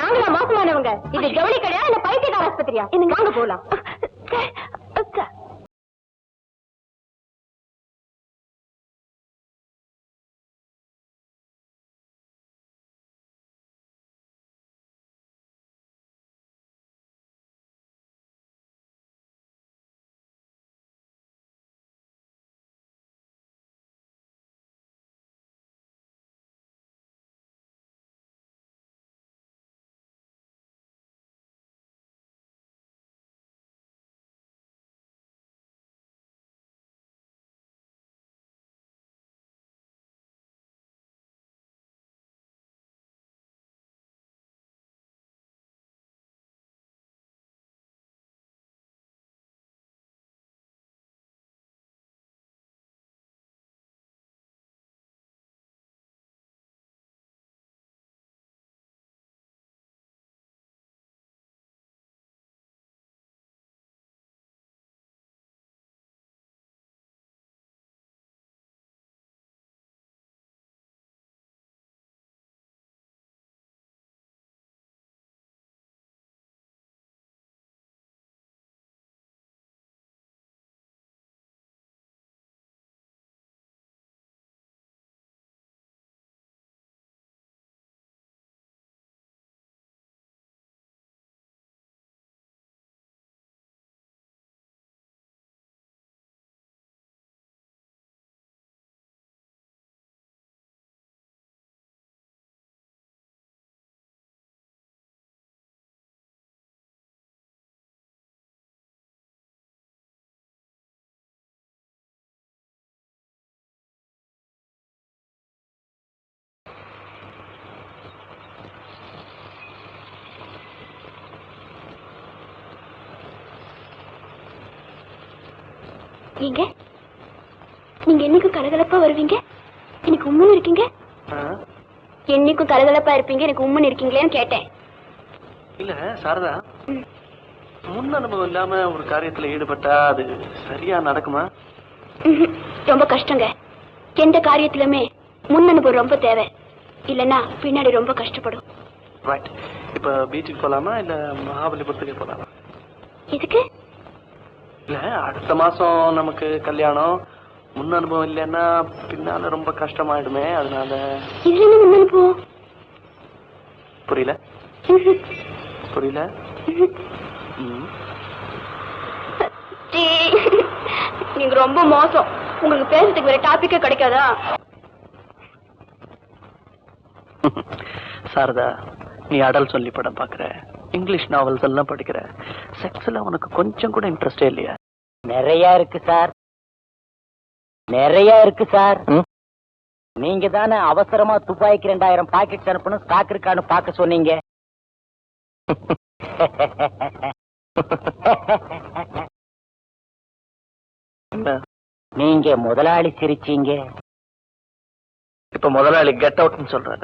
நாங்களா மோசமானவங்க? இது ஜவுளி கடையா இல்ல பைத்தியக்கார ஆஸ்பத்திரியா? எனக்கு வாங்க போலாம். நீங்க என்னைக்கும் கலகலப்பா வருவீங்க, எனக்கு உண்மைன்னு இருக்கீங்க. என்னைக்கும் கலகலப்பா இருப்பீங்க, எனக்கு உண்மைன்னு இருக்கீங்களேன்னு கேட்டேன். இல்ல சாரதா, முன் அனுபவம் இல்லாம ஒரு காரியத்துல ஈடுபட்டா அது சரியா நடக்குமா? ரொம்ப கஷ்டங்க. எந்த காரியத்திலுமே முன் அனுபவம் ரொம்ப தேவை, இல்லன்னா பின்னாடி ரொம்ப கஷ்டப்படும். ரைட். இப்ப பீச்சுக்கு போலாமா இல்ல மகாபலிபுரத்துக்கு போலாமா? எதுக்கு? இல்ல, அடுத்த மாசம் நமக்கு கல்யாணம், முன் அனுபவம் இல்லைன்னா பின்னால ரொம்ப கஷ்டமாயிடுமே, அதனால. இதுல என்ன முன் அனுபவம்? புரியல புரியல. நீங்க ரொம்ப மோசம். உங்களுக்கு பேசுறதுக்கு வேற டாபிக்கே கிடைக்காதா? சாரதா, நீ அடல் சொல்லி படம் பாக்குற, இங்கிலீஷ் நாவல்ஸ் எல்லாம் படிக்கிற, செக்ஸ்ல உனக்கு கொஞ்சம் கூட இன்ட்ரெஸ்டே இல்லையா? நிறைய இருக்கு சார், நிறைய இருக்கு சார். நீங்க தானே அவசரமா துப்பாய்க்கு 2000 பாக்கெட் அனுப்பணும், ஸ்டாக் இருக்கான்னு பார்க்க சொன்னீங்க. நீங்க முதலாளி சிரிச்சீங்க. இப்ப முதலாளி கெட் அவுட்னு சொல்றாரு.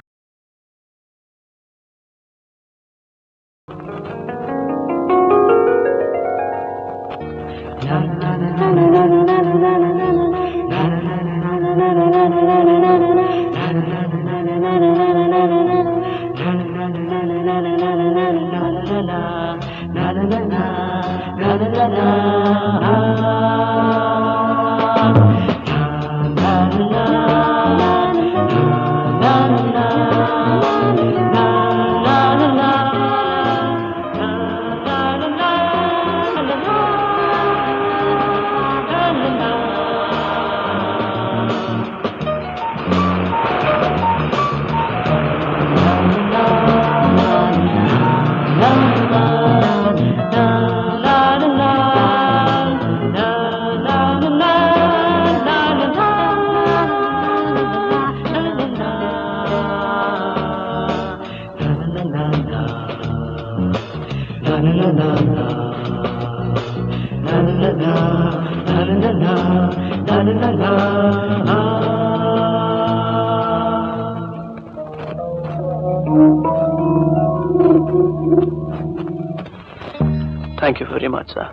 Thank you very much, sir.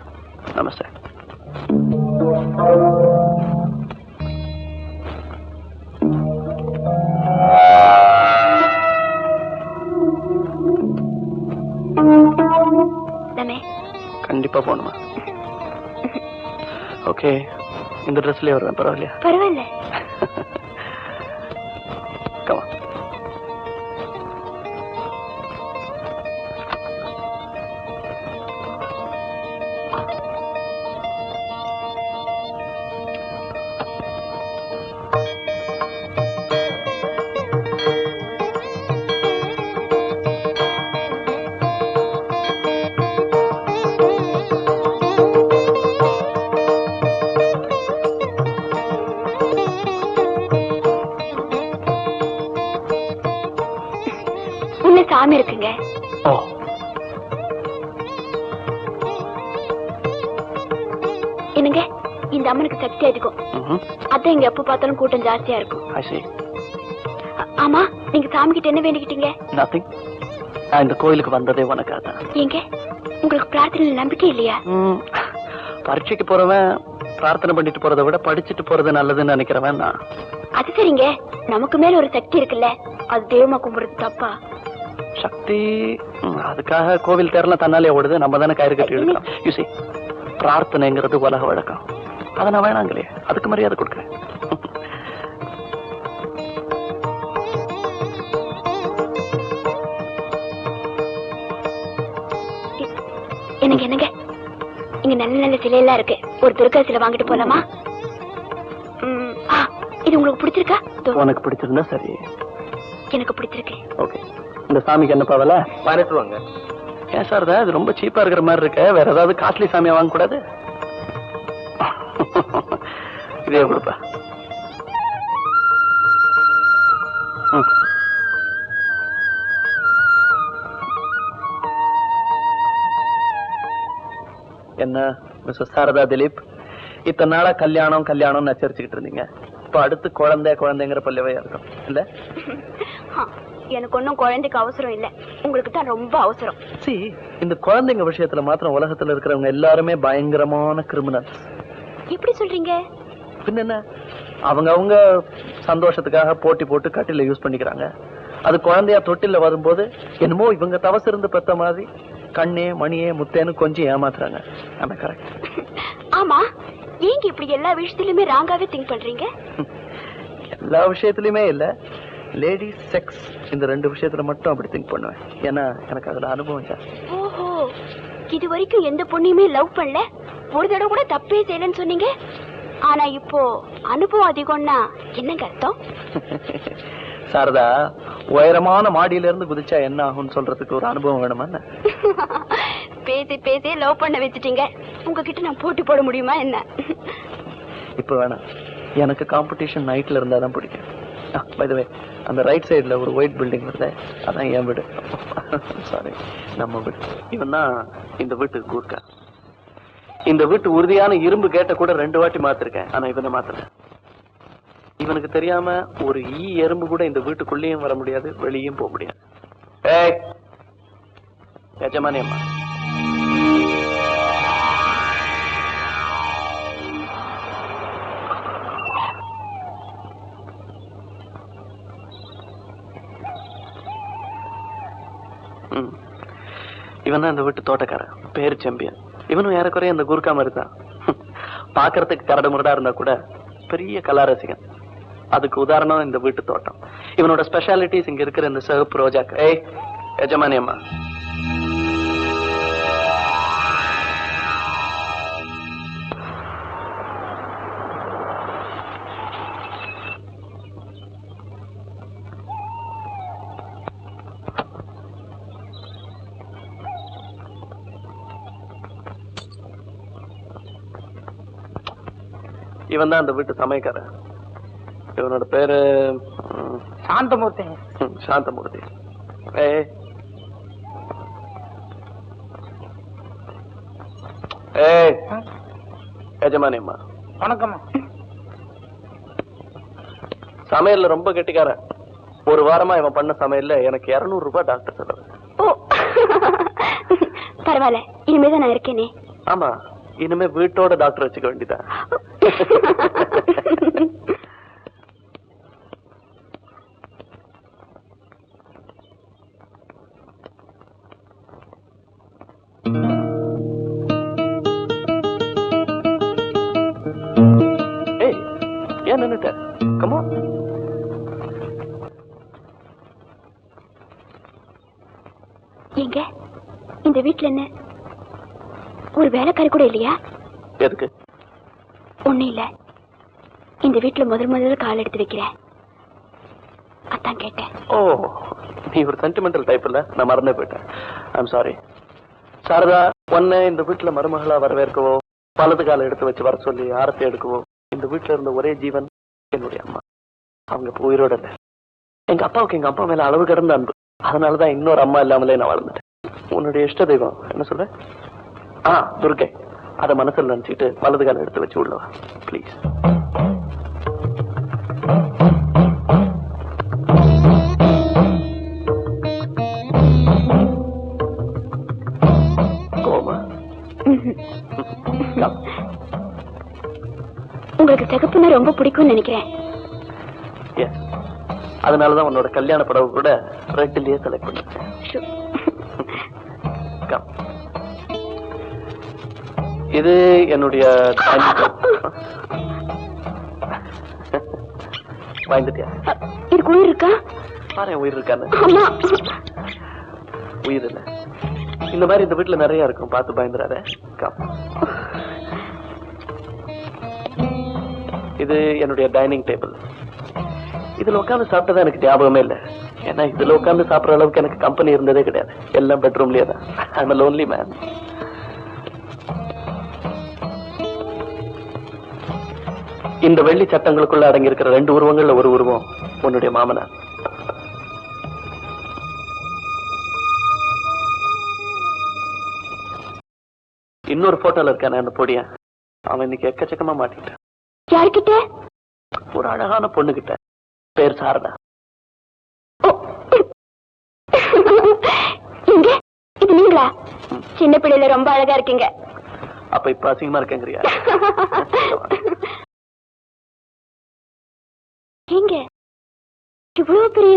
Namaste. கண்டிப்பா போணுமா? ஓகே, இந்த ட்ரெஸ்லயே வருவேன், பரவாயில்லையா? பரவாயில்ல. Come on. சாமி இருக்குங்க. என்னங்க, இந்த அம்மனுக்கு சக்தி அதிகம். அதான் இங்க எப்ப பார்த்தாலும் கூட்டம் ஜாஸ்தியா இருக்கும். ஆமா, நீங்க சாமி கிட்ட என்ன வேண்டிக்கிட்டீங்க? Nothing. நான் இந்த கோயிலுக்கு வந்ததே உனக்காக. ஏங்க, உங்களுக்கு பிரார்த்தனை நம்பிக்கை இல்லையா? பரீட்சைக்கு போறவன் பிரார்த்தனை பண்ணிட்டு போறதை விட படிச்சுட்டு போறது நல்லதுன்னு நினைக்கிறவன் நான். அது சரிங்க, நமக்கு மேல ஒரு சக்தி இருக்குல்ல, அது தெய்வமா கும்பிடுறது தப்பா? சக்தி, அதுக்காக கோவில் தேரலாம் தன்னாலே ஓடுது, நம்ம தானே கயிறு கட்டி எடுக்கலாம். யூசி, பிரார்த்தனைங்கிறது உலக வழக்கம், அதை நான் வேணாங்களே, அதுக்கு மரியாதை கொடுக்குறேன். என்னங்க என்னங்க, இங்க நல்ல நல்ல சிலையெல்லாம் இருக்கு, ஒரு துர்கா சிலை வாங்கிட்டு போலாமா? இது உங்களுக்கு பிடிச்சிருக்கா? உனக்கு பிடிச்சிருந்தா சரி. எனக்கு பிடிச்சிருக்கு. ஓகே, இந்த சாமிக்கு என்ன பாவல? 18 ரூபாங்க. ஏன் சார், இது ரொம்ப சீப்பா இருக்கிற மாதிரி இருக்கு, வேற ஏதாவது காஸ்ட்லி சாமியா வாங்க கூடாது? இதே கொடுப்பா. என்ன மிஸ்டர் சாரதா திலீப், இத்தனை நாளா கல்யாணம் கல்யாணம் நச்சரிச்சுக்கிட்டு இருந்தீங்க, இப்ப அடுத்து குழந்தை குழந்தைங்கிற பல்லவையா இருக்கும் இல்ல? எனக்கு ஒன்னும் குழந்தைக்கு அவசரம் இல்ல, உங்களுக்கு தான் ரொம்ப அவசரம். சி, இந்த குழந்தைங்க விஷயத்துல மாத்திரம் உலகத்துல இருக்கிறவங்க எல்லாருமே பயங்கரமான கிரிமினல்ஸ். எப்படி சொல்றீங்க? பின்ன என்ன, அவங்க சந்தோஷத்துக்காக போட்டி போட்டு கட்டில யூஸ் பண்ணிக்கிறாங்க. அது குழந்தையா தொட்டில வரும்போது என்னமோ இவங்க தவசு இருந்து பெத்த மாதிரி, 「 கண்ணே மணியே முத்தேன்னு கொஞ்சம் ஏமாத்துறாங்க. ஆமா கரெக்ட்? ஆமா, நீங்க சாமி கும்பிடுறீங்களா? எஸ், ஏங்க இப்படி எல்லா விஷயத்திலுமே ராங்காவே திங்க் பண்றீங்க? எல்லா விஷயத்திலுமே இல்ல, லேடிஸ் செக்ஸ் இந்த 2 விஷயத்துல மட்டும் அப்படி திங்க் பண்ணுவேன். ஏன்னா எனக்கு அதுல அனுபவம் ஜாஸ்தி. ஓஹோ, இது வரைக்கும் எந்த பொண்ணையுமே லவ் பண்ணல, ஒரு தடவை கூட தப்பே செய்யலன்னு சொன்னீங்க. ஆனா இப்போ அனுபவம் அதிகம்னா என்னங்க அர்த்தம்? சாரதா, உயரமான மாடியில இருந்து குதிச்சா என்ன ஆகும்னு சொல்றதுக்கு ஒரு அனுபவம் வேணுமா? பேசி பேசி லவ் பண்ண வச்சுட்டீங்க. உங்ககிட்ட நான் போட்டி போட முடியுமா என்ன? இப்ப வேணாம், எனக்கு காம்படிஷன் நைட்ல இருந்தா தான் பிடிக்கும். பை தி வே, அந்த ரைட் சைடுல ஒரு ஒயிட் பில்டிங் வருது, அதான் என் வீடு. சாரி, நம்ம வீடு. இவன் தான் இந்த வீட்டுக்கு கூர்க்கா. இந்த வீட்டு உறுதியான இரும்பு கேட்ட கூட 2 வாட்டி மாத்திருக்கேன், ஆனா இவனை மாத்தல. இவனுக்கு தெரியாம ஒரு எறும்பு கூட இந்த வீட்டுக்குள்ளேயும் வர முடியாது, வெளியும் போக முடியாது. ஏய் எஜமானி அம்மா, இவன் தான் இந்த வீட்டு தோட்டக்காரன், பேரு செம்பியன். இவனும் ஏறக்குறைய அந்த குர்கா மாதிரி தான். பாக்குறதுக்கு கரடு முரடா இருந்தா கூட பெரிய கலாரசிகன். அதுக்கு உதாரணம் இந்த வீட்டு தோட்டம். இவனோட ஸ்பெஷாலிட்டிஸ் இங்க இருக்கிற இந்த சிவப்பு ரோஜாக்கு. ஏய் எஜமானி அம்மா, இவன் தான் அந்த வீட்டு சமயக்காரன். இவனோட பேரு சாந்தமூர்த்தி. சாந்தமூர்த்தி. ஏய் ஏய் எஜமானி அம்மா, வணக்கம்மா. சமையல்ல ரொம்ப கெட்டிக்காரன். ஒரு வாரமா இவன் பண்ண சமையல்ல எனக்கு 200 ரூபாய் டாக்டர் செலவு. ஓ, பரவாயில்ல, இனிமேதான் நான் இருக்கேனே. ஆமா, இனிமே வீட்டோட டாக்டர் வச்சுக்க வேண்டியதான். ஏய், ஏன் நின்னுட்ட? Come on. எங்க இந்த வீட்டுல என்ன ஒரு வேலைக்காரி கூட இல்லையா? எதுக்கு? ஒண்ணும் இல்ல, இந்த வீட்டுல முதல்ல கால் எடுத்து வைக்கிறேன், அதான் கேட்டேன். ஓ, நீ ஒரு சென்டிமெண்டல் டைப் இல்ல, நான் மறந்தே போயிட்டேன். I'm sorry. சாரதா, உன்னை இந்த வீட்டுல மருமகளா வரவேற்கவோ, வலது காலை எடுத்து வச்சு வர சொல்லி ஆரத்தி எடுக்கவோ இந்த வீட்டுல இருந்த ஒரே ஜீவன் என்னுடைய அம்மா. அவங்க இப்ப உயிரோட இல்ல. எங்க அப்பாவுக்கு எங்க அப்பா மேல அளவு கடந்த அன்பு. அதனாலதான் இன்னொரு அம்மா இல்லாமலே நான் வாழ்ந்துட்டேன். உன்னுடைய இஷ்ட தெய்வம் என்ன சொல்ற? துர்கை. அத மனசுல நினைச்சிட்டு வலது காலை எடுத்து வச்சு உள்ளவா ப்ளீஸ். கோமா, உங்களுக்கு சிகப்புன்னா ரொம்ப பிடிக்கும்னு நினைக்கிறேன். அதனாலதான் உன்னோட கல்யாண படவு கூட ரெட்லயே செலக்ட் பண்ணிருக்கேன். இது என்னுடைய வாய்ந்துட்டியா? இதுக்கு உயிர் இருக்கா? பாரு, உயிர் இருக்கான்னு. ஆமா, உயிர் இல்ல. இந்த மாதிரி இந்த வீட்டுல நிறைய இருக்கும், பார்த்து பயந்துடாத. இது என்னுடைய டைனிங் டேபிள். இதுல உட்காந்து சாப்பிட்டதா எனக்கு ஞாபகமே இல்லை. ஏன்னா இதுல உட்காந்து சாப்பிடுற அளவுக்கு எனக்கு கம்பெனி இருந்ததே கிடையாது. எல்லாம் பெட்ரூம்லயே தான். I'm a lonely man. இந்த வெள்ளி சட்டங்களுக்குள்ள அடங்கி இருக்கிற 2 உருவங்கள்ல ஒரு உருவம் உன்னுடைய மாமனார். இன்னொரு போட்டோல இருக்கான அந்த பொடியா, அவன் இன்னைக்கு எக்கச்சக்கமா மாட்டிக்கிட்டான். யார்கிட்ட? ஒரு அழகான பொண்ணு கிட்ட, பேர் சாரதா. இங்க இது நீங்களா? சின்ன பிள்ளைல ரொம்ப அழகா இருக்கீங்க. அப்ப இப்ப அசிங்கமா இருக்கேங்கிறியா? எங்க இவ்வளவு பெரிய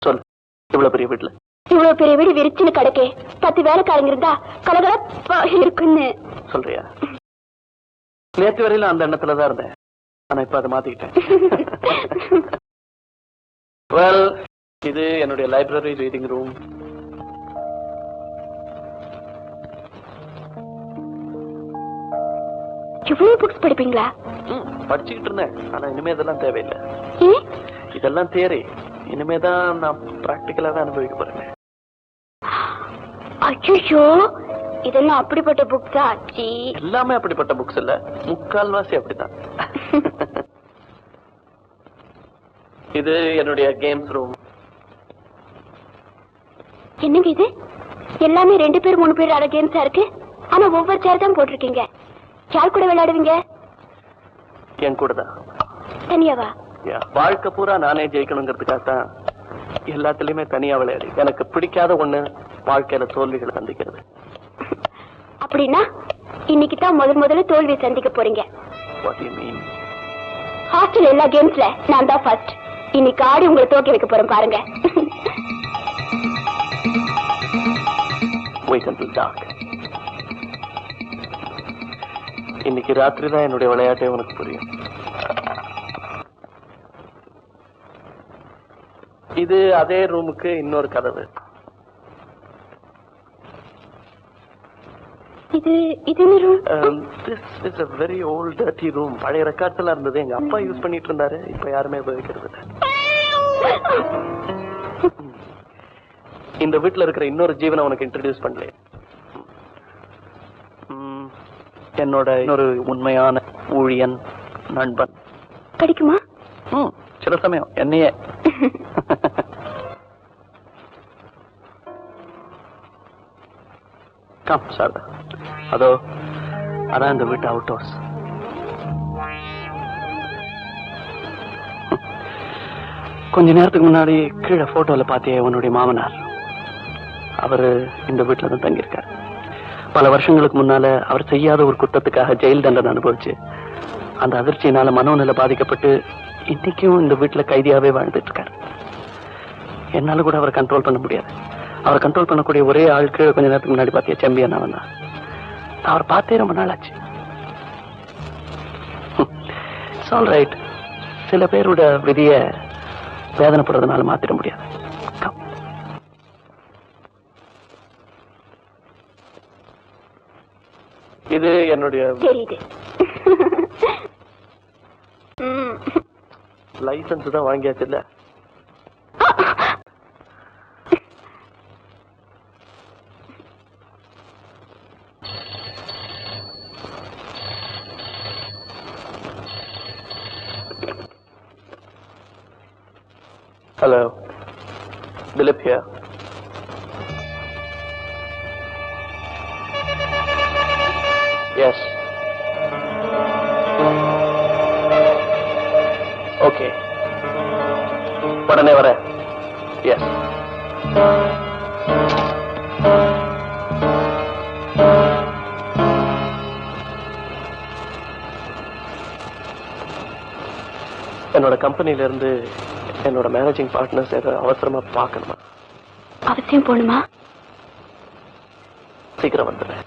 சொல்லு, இவ்வளவு பெரிய வீட்டுல இவ்வளவு பெரிய வீடு விரிச்சுன்னு கிடக்கே 10 வேலைக்காரங்க இருந்தா கலகலப்பா இருக்குன்னு சொல்றியா? நேற்று வரையில அந்த எண்ணத்துலதான் இருந்தேன். ஆனா இப்ப அதை மாத்திக்கிட்டேன். வெல், இது என்னுடைய லைப்ரரி ரீடிங் ரூம். இவ்வளவு புக்ஸ் படிப்பீங்களா? படிச்சுக்கிட்டு இருந்தேன். ஆனா இனிமே இதெல்லாம் தேவையில்லை. இதெல்லாம் தியரி. இனிமேதான் நான் பிராக்டிக்கலா தான் அனுபவிக்க போறேன். ஐயோ, இதெல்லாம் அப்படிப்பட்ட புக்ஸா? எல்லாமே அப்படிப்பட்ட புக்ஸ் இல்ல, முக்கால்வாசி அப்படிதான். இது என்னுடைய கேம்ஸ் ரூம். என்னங்க இது? எல்லாமே 2 பேர் 3 பேர் ஆட கேம்ஸா இருக்கு. ஆனா ஒவ்வொரு சேர் தான் போட்டிருக்கீங்க. யார் கூட விளையாடுவீங்க? என் கூட தான். தனியாவா? வாழ்க்கை பூரா நானே ஜெயிக்கணுங்கிறதுக்காக தான் எல்லாத்துலயுமே தனியா விளையாடி. எனக்கு பிடிக்காத ஒண்ணு வாழ்க்கையில தோல்விகளை சந்திக்கிறது. அப்படின்னா இன்னைக்கு தான் முதல்ல தோல்வியை சந்திக்க போறீங்க. What do you mean? Hostel எல்லா கேம்ஸ்ல நான் தான் ஃபர்ஸ்ட். இன்னைக்கு ஆடி உங்களை தோக்கி வைக்க போறேன் பாருங்க. Wait until dark. இன்னைக்கு ராத்திரி தான் என்னுடைய விளையாட்டே உனக்கு புரியும். இது அதே ரூமுக்கு இன்னொரு கதவு. இது என்ன room? This is a very old dirty room. பழைய ரெக்கார்ட்ஸ் எல்லாம் இருந்தது. எங்க அப்பா யூஸ் பண்ணிட்டு இருந்தாரு. இப்ப யாருமே உபயோகிக்கிறது இல்லை. இந்த வீட்டுல இருக்கிற இன்னொரு ஜீவனை உனக்கு இன்ட்ரோடியூஸ் பண்ணல. என்னோட இன்னொரு உண்மையான ஊழியன், நண்பன். கிடைக்குமா? சில சமயம் என்னையே. கம் சாரதா, அதோ அதான் இந்த வீட்டு அவுட் ஹவுஸ். கொஞ்ச நேரத்துக்கு முன்னாடி கீழே போட்டோல பாத்தியே உன்னுடைய மாமனார். அவரு இந்த வீட்டுல தான் தங்கியிருக்காரு. பல வருஷங்களுக்கு முன்னால அவர் செய்யாத ஒரு குற்றத்துக்காக ஜெயில் தண்டனை அனுபவிச்சு அந்த அதிர்ச்சியினால மனோநிலை பாதிக்கப்பட்டு இன்னைக்கும் இந்த வீட்டுல கைதியாவே வாழ்ந்துட்டு இருக்காரு. என்னால கூட அவரை கண்ட்ரோல் பண்ண முடியாது. அவரை கண்ட்ரோல் பண்ணக்கூடிய ஒரே ஆளுக்கு கொஞ்ச நேரத்துக்கு முன்னாடி பாத்திய செம்பியன் அவன் தான். நான் அவரை பார்த்தே ரொம்ப நாள் ஆச்சு. It's all right. சில பேரோட விதிய வேதனைப்படுறதுனால மாத்திர முடியாது. இது என்னுடைய லைசன்ஸ் தான் வாங்கியாச்சு இல்ல? Hello, Dilip here. Yes. Okay. உடனே வர. Yes. என்னோட கம்பெனில இருந்து என்னோட மேனேஜிங் பார்ட்னர்ஸ் ஏதாவது அவசரமா பார்க்கணுமா? அவசியம் போகணுமா? சீக்கிரம் வந்துடுறேன்.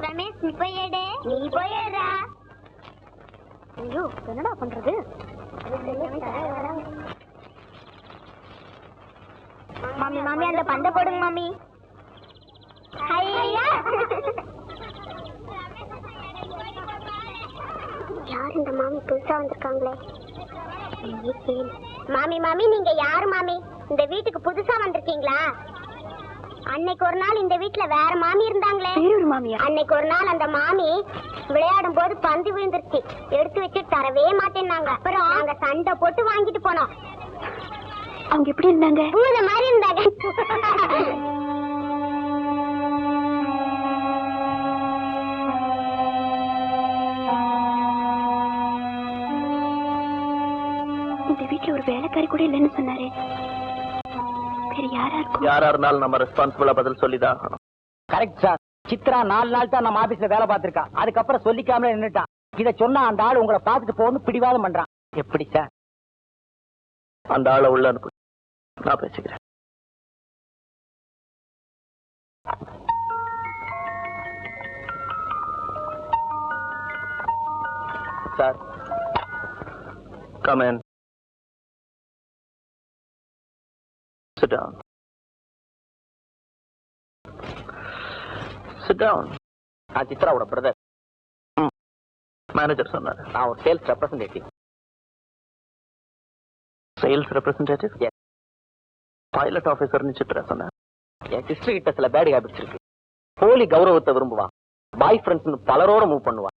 ரமேஷ் நீ போயிடா. ஐயோ, என்னடா பண்றது? மாமி அந்த பந்தை போடுங்க மாமி. யார் இந்த மாமி புதுசா வந்திருக்காங்களே? மாமி நீங்க யாரு மாமி? இந்த வீட்டுக்கு புதுசா வந்திருக்கீங்களா? அன்னைக்கு ஒரு நாள் இந்த வீட்ல வேற மாமி இருந்தாங்களே. ஒரு மாமியா? அன்னைக்கு ஒரு நாள் அந்த மாமி விளையாடும் போது பந்து விழுந்துருச்சு. எடுத்து வச்சு தரவே மாட்டேன்னாங்க. அப்புறம் நாங்க சண்டை போட்டு வாங்கிட்டு போனோம். அவங்க எப்படி இருந்தாங்க? பூத மாதிரி இருந்தாங்க. இந்த வீட்ல ஒரு வேலைக்காரி கூட இல்லைன்னு சொன்னாரு. யாரா இருந்தாலும் நம்ம ரெஸ்பான்சிபிளா பதில் சொல்லிதான் ஆகணும். Correct sir. சித்ரா 4 நாள் தான் நம்ம ஆபீஸ்ல வேலை பார்த்திருக்கா. அதுக்கப்புறம் சொல்லிக்காம நின்னுட்டான். இத சொன்னா அந்த ஆளு உங்களை பார்த்துட்டு போகணும் பிடிவாதம் பண்றான். எப்படி சார்? அந்த ஆளை உள்ள அனுப்பு, நான் பேசிக்கிறேன். Sir, come in. Sit down. Sit down. நான் சித்ராவோட பிரதர். மேனேஜர் சொன்னாரு. நான் ஒரு sales representative. Sales representative? Yes. Pilot ஆபீசர்னு சித்ரா சொன்னார். என் சிஸ்டர் கிட்ட சில பேட் ஹேபிட்ஸ் இருக்கு. போலி கௌரவத்தை விரும்புவான். பாய் ஃப்ரெண்ட்ஸ் பலரோட மூவ் பண்ணுவான்.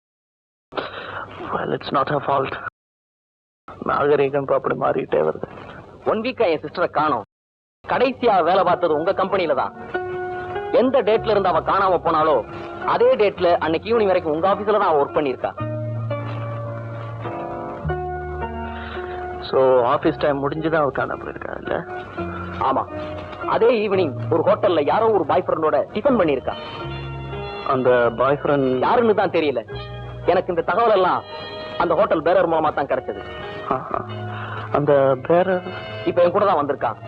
Well, it's not her fault. நாகரீகம் அப்படி மாறிட்டே வருது. 1 வீக்கா என் சிஸ்டரை காணோம். கடைசியா வேலை பார்த்தது உங்க கம்பெனில தான். எந்த டேட்ல இருந்து அவ காணாம போனாலோ அதே டேட்ல அன்னைக்கு ஈவினிங் வரைக்கும் உங்க ஆபீஸ்ல தான் அவ ஒர்க் பண்ணிருக்கா. சோ ஆபீஸ் டைம் முடிஞ்சுதான் அவ காணாம போயிருக்கா இல்ல? ஆமா, அதே ஈவினிங் ஒரு ஹோட்டல்ல யாரோ ஒரு பாய் ஃப்ரெண்டோட டிஃபன் பண்ணிருக்கா. அந்த பாய் ஃப்ரெண்ட் யாருன்னு தான் தெரியல. எனக்கு இந்த தகவல் எல்லாம் அந்த ஹோட்டல் பேரர் மூலமா தான் கிடைச்சது. அந்த பேரர் இப்ப என் கூட தான் வந்திருக்கான்.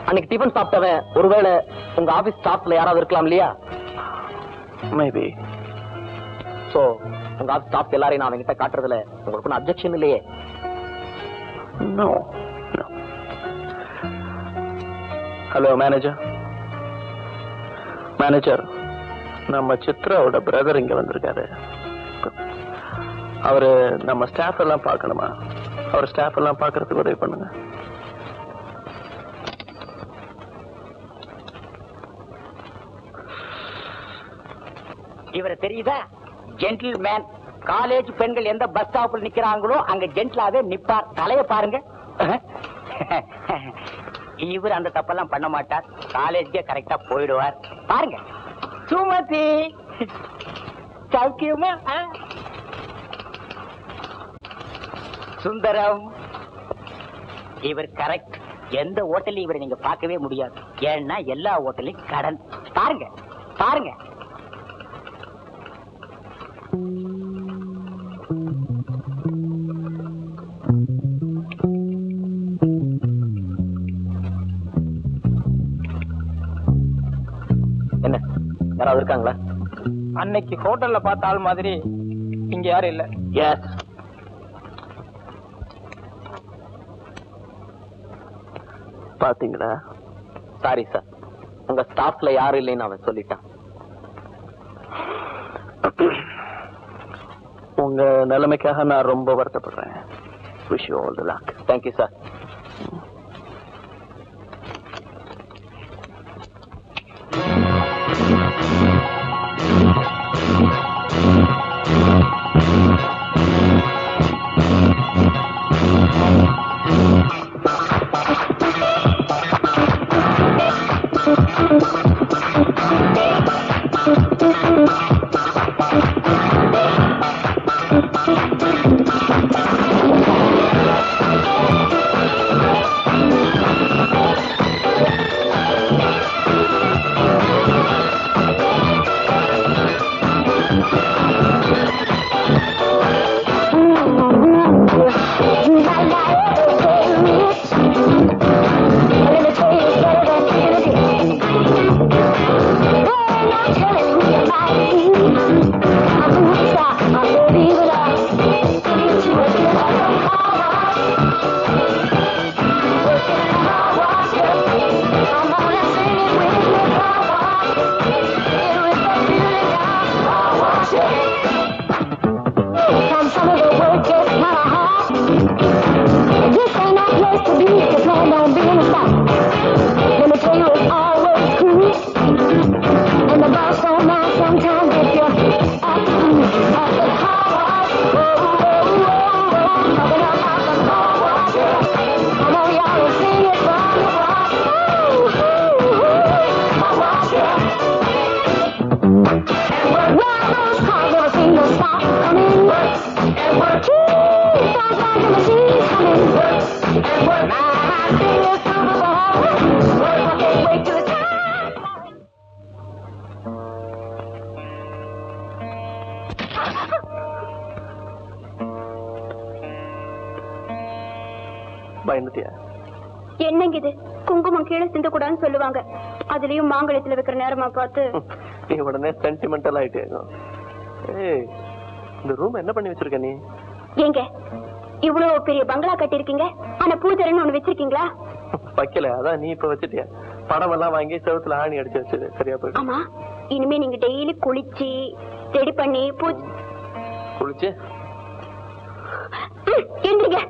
அன்னைக்கு டிஃபன் சாப்பிட்டவன் ஒருவேளை உங்க ஆபீஸ் ஸ்டாஃப்ல யாராவது இருக்கலாம் இல்லையா? மேபி. சோ உங்க ஆபீஸ் ஸ்டாஃப் எல்லாரையும் நான் அவங்கிட்ட காட்டுறதுல உங்களுக்கு அப்ஜெக்ஷன் இல்லையே? நோ. Hello manager. மேனேஜர், நம்ம சித்ராவோட பிரதர் இங்க வந்திருக்காரு. அவரு நம்ம ஸ்டாஃப் எல்லாம் பார்க்கணுமா? அவர் ஸ்டாஃப் எல்லாம் பார்க்கறதுக்கு உதவி பண்ணுங்க. இவரை தெரியுதா? ஜென்டில்மேன். காலேஜ் பெண்கள் எந்த பஸ் ஸ்டாப்ல நிக்கிறாங்களோ அங்க ஜென்டிலாவே நிப்பார். தலைய பாருங்க. இவர் அந்த தப்பெல்லாம் பண்ண மாட்டார். காலேஜ்க்கே கரெக்டா போயிடுவார். பாருங்க. சுமதி சௌக்கியமா? சுந்தரம். இவர் கரெக்ட். எந்த ஹோட்டலையும் இவரை நீங்க பார்க்கவே முடியாது. ஏன்னா எல்லா ஹோட்டலையும் கடன். பாருங்க பாருங்க. என்ன யாராவது இருக்காங்களா? அன்னைக்கு ஹோட்டல்ல பார்த்த ஆள் மாதிரி இங்க யாரும் இல்ல. எஸ். பாத்தீங்களா? சாரி சார், உங்க ஸ்டாஃப்ல யாரும் இல்லைன்னு அவன் சொல்லிட்டான். உங்க நிலைமைக்காக நான் ரொம்ப வருத்தப்படுறேன். Wish you all the luck. Thank you, sir. பயந்துட்டியா? என்னங்க இது, குங்குமம் கீழே சிந்தக்கூடாதுன்னு சொல்லுவாங்க. அதுலயும் மாங்கல்யத்துல வைக்கிற நேரமா பார்த்து நீ உடனே சென்டிமெண்டல் ஆயிட்டே. ஏய், இந்த ரூம் என்ன பண்ணி வச்சிருக்க நீ? ஏங்க இவ்வளவு பெரிய பங்களா கட்டி இருக்கீங்க, ஆனா பூஜைன்னு ஒண்ணு வச்சிருக்கீங்களா? வைக்கல, அதான் நீ இப்ப வச்சிட்டியா? படம் எல்லாம் வாங்கி செவத்துல ஆணி அடிச்சு வச்சது சரியா போயிட்டு. ஆமா, இனிமே நீங்க டெய்லி குளிச்சு ரெடி பண்ணி குளிச்சு எழுந்திரிங்க.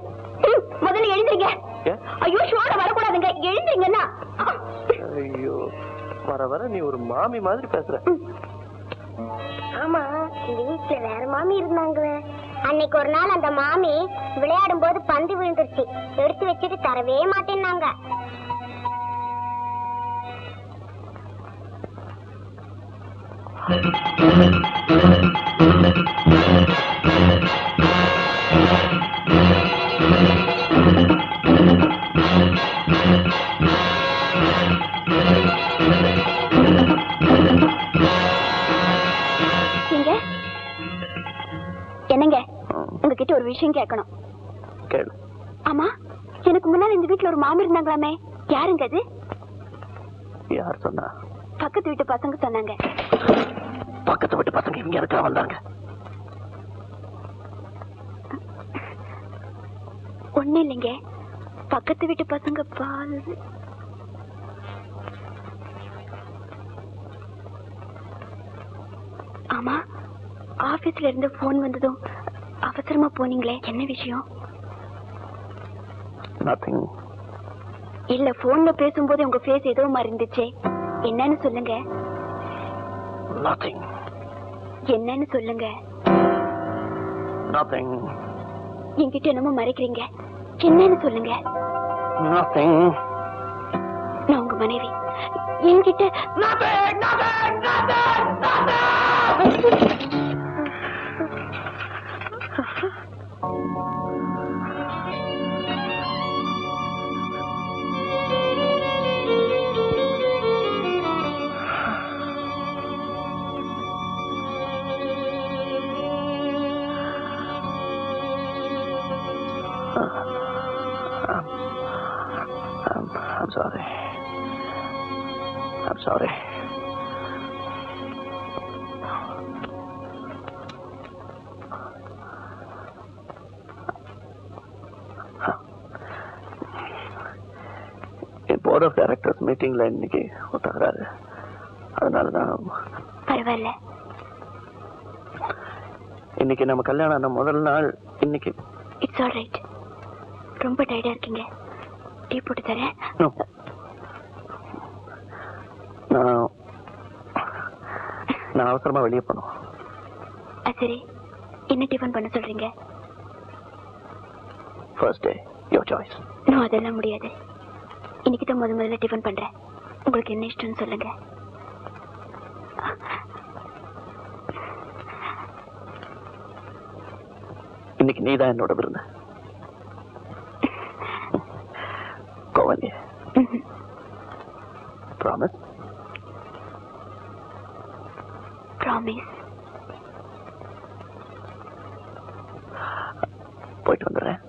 முதல்ல எழுந்திரிங்க. ஐயோ ஷோட வரக்கூடாதுங்க, எழுந்திரிங்கன்னா. ஐயோ, வர வர நீ ஒரு மாமி மாதிரி பேசுற. ஆமா, இந்த வீட்டுல வேற மாமி இருந்தாங்க. அன்னைக்கு ஒரு நாள் அந்த மாமி விளையாடும் போது பந்து விழுந்துருச்சு, எடுத்து வச்சுட்டு தரவே மாட்டேன்னாங்க. என்னங்க, உங்ககிட்ட ஒரு விஷயம் கேட்கணும். கேளு. ஆமா, எனக்கு முன்னால இந்த வீட்டுல ஒரு மாமி இருந்தாங்களாமே, யாருங்க அது? யார் சொன்னா? பக்கத்து வீட்டு பசங்க சொன்னாங்க. பக்கத்து வீட்டு பசங்க இங்க இருக்கா வந்தாங்க? ஒண்ணு இல்லைங்க, பக்கத்து வீட்டு பசங்க பால். ஆமா, ஆபீஸ்ல இருந்து போன் வந்ததும் அவசரமா போனீங்களே, என்ன விஷயம்? நதிங். இல்ல, போன்ல பேசும்போது உங்க ஃபேஸ் ஏதோ மாதிரி இருந்துச்சே, என்னன்னு சொல்லுங்க. நதிங். என்னன்னு சொல்லுங்க. நதிங். என்கிட்ட என்னமோ மறைக்கிறீங்க, என்னன்னு சொல்லுங்க. நதிங். நான் உங்க மனைவி, என்கிட்ட I'm sorry. I'm sorry. Board of directors மீட்டிங்ல இன்னைக்கு ஒத்துக்கிறாரு, அதனாலதான். பரவாயில்ல. இன்னைக்கு நம்ம கல்யாணம் ஆன முதல் நாள் இன்னைக்கு. It's all right. ரொம்ப டயர்டா இருக்கீங்க, டீ போட்டு தரேன். நான் அவசரமா வெளியே போனோம். சரி, என்ன டிஃபன் பண்ண சொல்றீங்க? First day your choice. No, அதெல்லாம் முடியாது. இன்னைக்கு தான் முதல்ல டிஃபன் பண்றேன். உங்களுக்கு என்ன இஷ்டம்னு சொல்லுங்க. இன்னைக்கு நீதான் என்னோட விருந்த. கோவலி. ப்ராமிஸ்? ப்ராமிஸ். போயிட்டு வந்துடுறேன்.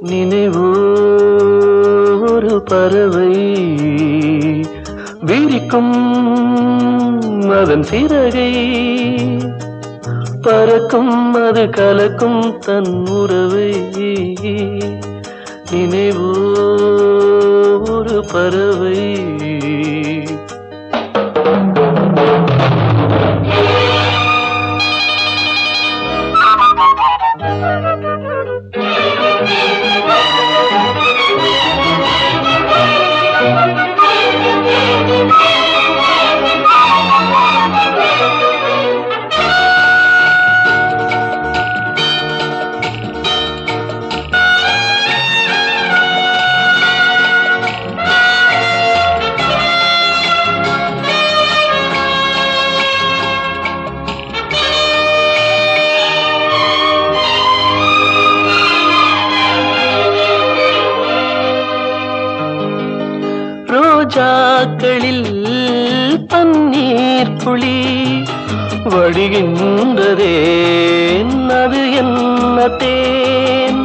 நினைவோ ஒரு பறவை விரிக்கும் அதன் சிறகை பறக்கும் அது கலக்கும் தன் உறவை நினைவோ ஒரு பறவை ரோஜாக்களில் பன்னீர் புளி வடிகின்றதே அது என்ன தேன்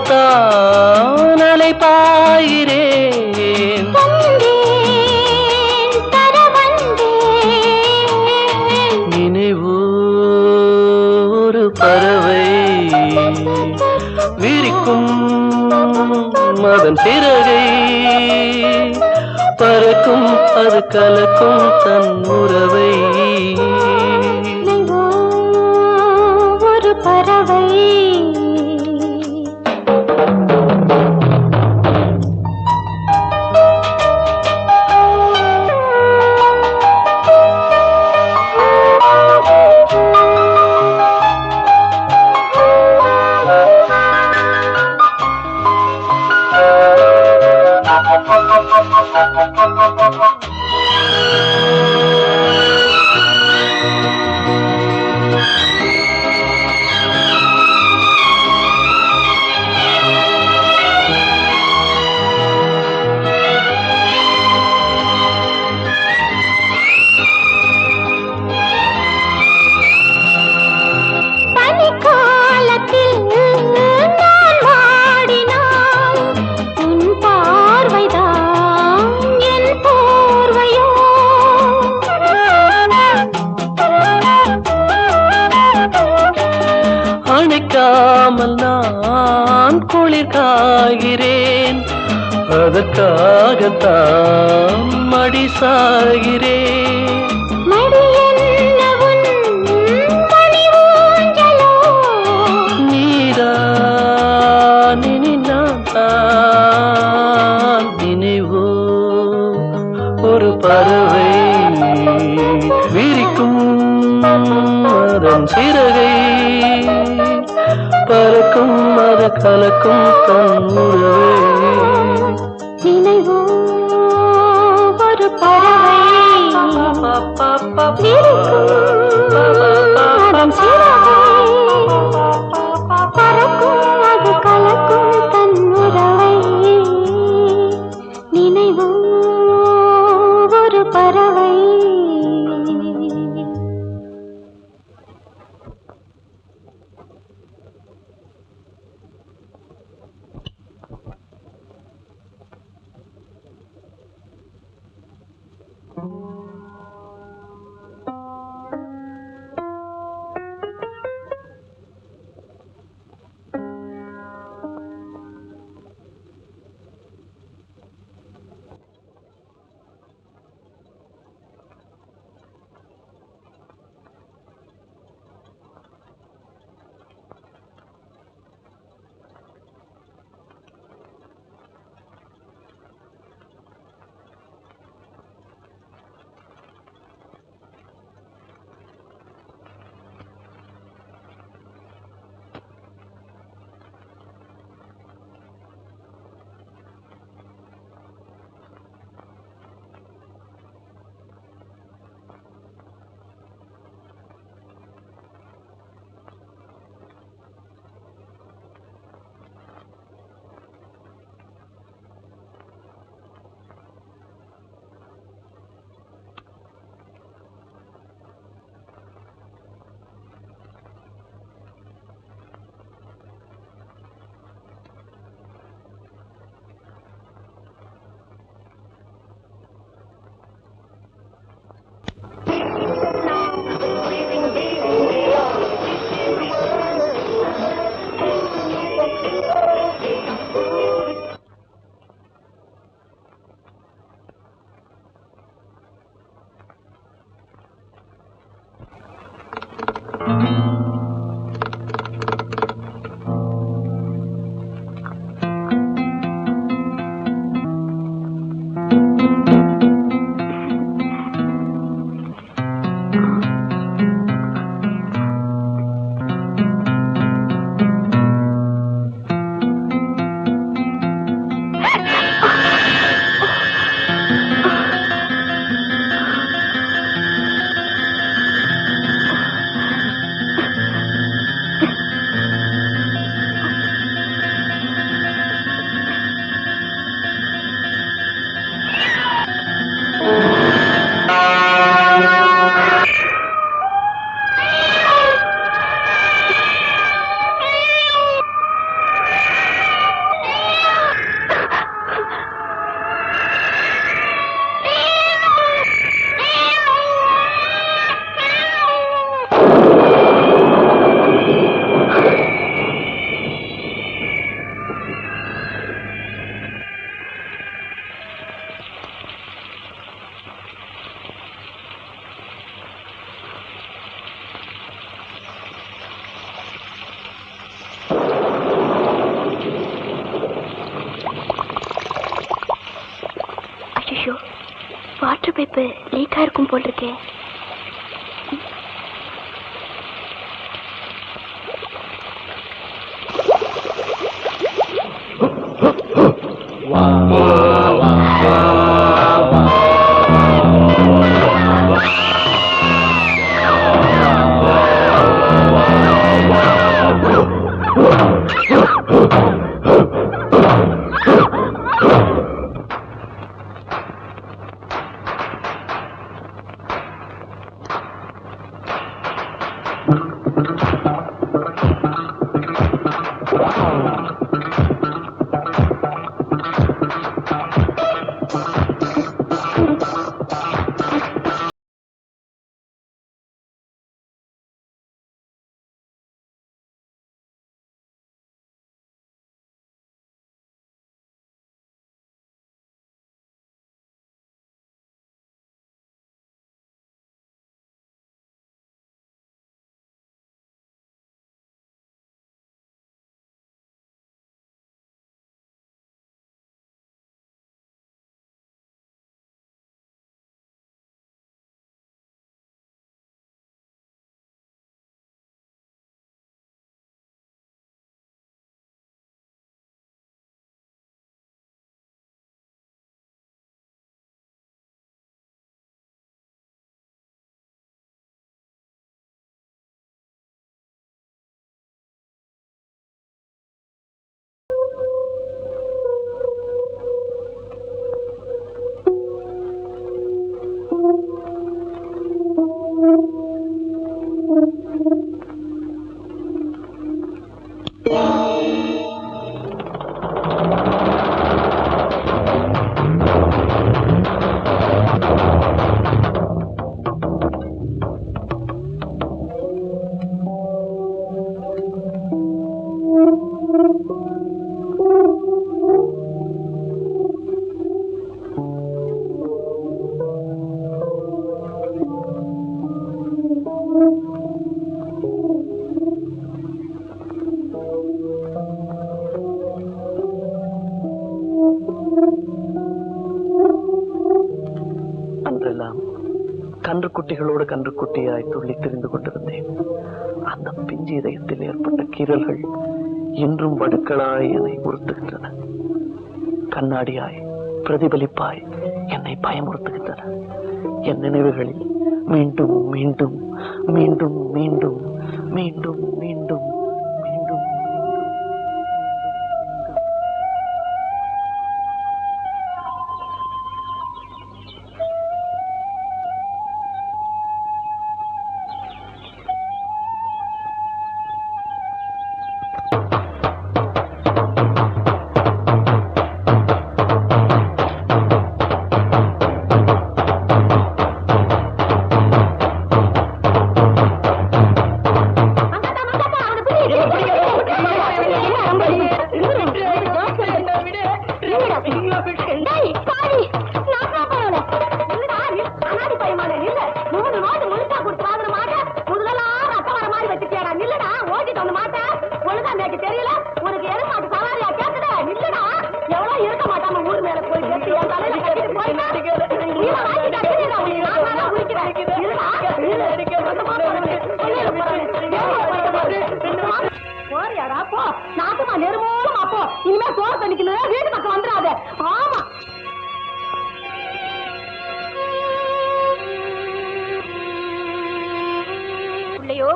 அதற்காகத்தான் அலைபாயிரேன் நினைவோ ஒரு பறவை விரிக்கும் அதன் சிறகை பறக்கும் அது கலக்கும் தன் உறவை ஒரு பறவை அணைக்காமல் நான் குளிர் காகிறேன் அதற்காகத்தான் மடி சாகிறேன். நீதான் இனி நான் தான். நினைவோ ஒரு பறவை விரிக்கும் அதன் சிறகை, பறக்கும் அது கலக்கும் தன் உறவை. நினைவோ ஒரு பறவை அதன் சிறகை, பறக்கும் அது கலக்கும் தன் உறவை. நினைவோ ஒரு பறவை. வாட்டர் பைப்பு லீக் ஆயிருக்கும் போல் இருக்கே. நாளெல்லாம் கன்றுக்குட்டிகளோடு கன்றுக்குட்டியாய் துள்ளி திரிந்து கொண்டிருந்தேன். அந்த பிஞ்சு இதயத்தில் ஏற்பட்ட கீறல்கள் இன்றும் வடுக்களாய் என்னை உறுத்துகின்றன. கண்ணாடியாய் பிரதிபலிப்பாய் என்னை பயமுறுத்துகின்றன. என் நினைவுகளில் மீண்டும் மீண்டும் மீண்டும் மீண்டும் மீண்டும் மீண்டும் மீண்டும்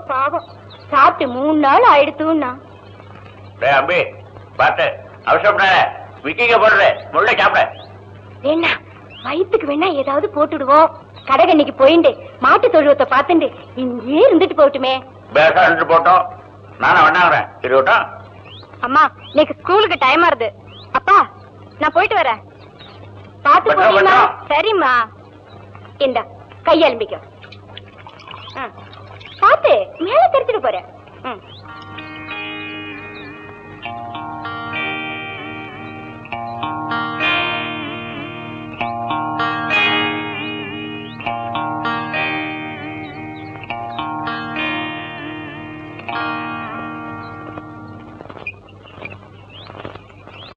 பாவம் சாப்பிட்டு 3 நாள் ஆயிடுத்துன்னா அம்பி பார்த்து அவசரப்பட விக்கிங்க போடுற முள்ள சாப்பிட வேணா வயிற்றுக்கு வேணா ஏதாவது போட்டுடுவோம். கடைகண்ணிக்கு போயிண்டு மாட்டு தொழுவத்தை பார்த்துண்டு இங்கே இருந்துட்டு போட்டுமே. பேசா இருந்து போட்டோம். நானும் வேணாங்கிறேன் இருக்கட்டும். அம்மா இன்னைக்கு ஸ்கூலுக்கு டைம் ஆறுது. அப்பா நான் போயிட்டு வரேன். பார்த்து போறீங்களா? சரிம்மா. இந்த கையெலும்பிக்க பார்த்து மேல தெரிஞ்சிட்டு போறேன்.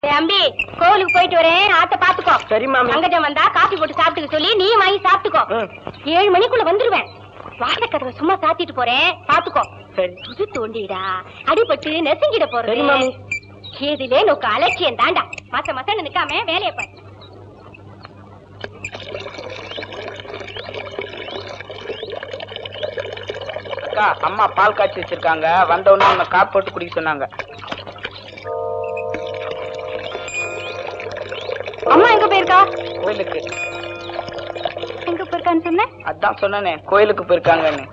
தம்பி கோவிலுக்கு போயிட்டு வரேன். ஆத்த பாத்துக்கோ. சரி மாமி. அங்கஜம் வந்தா காபி போட்டு சாப்பிட்டுக்க சொல்லி நீ வாங்கி சாப்பிட்டுக்கோ. 7 மணிக்குள்ள வந்துருவேன். வாழைக்கதவை சும்மா சாத்திட்டு போறேன், பாத்துக்கோ. புது தோண்டிடா அடிபட்டு நெசுங்கிட போறேன். ஏதிலே நோக்கு அலட்சியம் தாண்டா. மாசம் மாசம் நிக்காம வேலையை பாரு. அக்கா அம்மா பால் காய்ச்சி வச்சிருக்காங்க. வந்த உடனே உன்னை காப்பி போட்டு குடிக்க சொன்னாங்க. அம்மா எங்க போயிருக்கா? கோயிலுக்கு. எங்க போயிருக்கான்னு சொன்ன? அதான் சொன்னனே கோயிலுக்கு போயிருக்காங்கன்னு.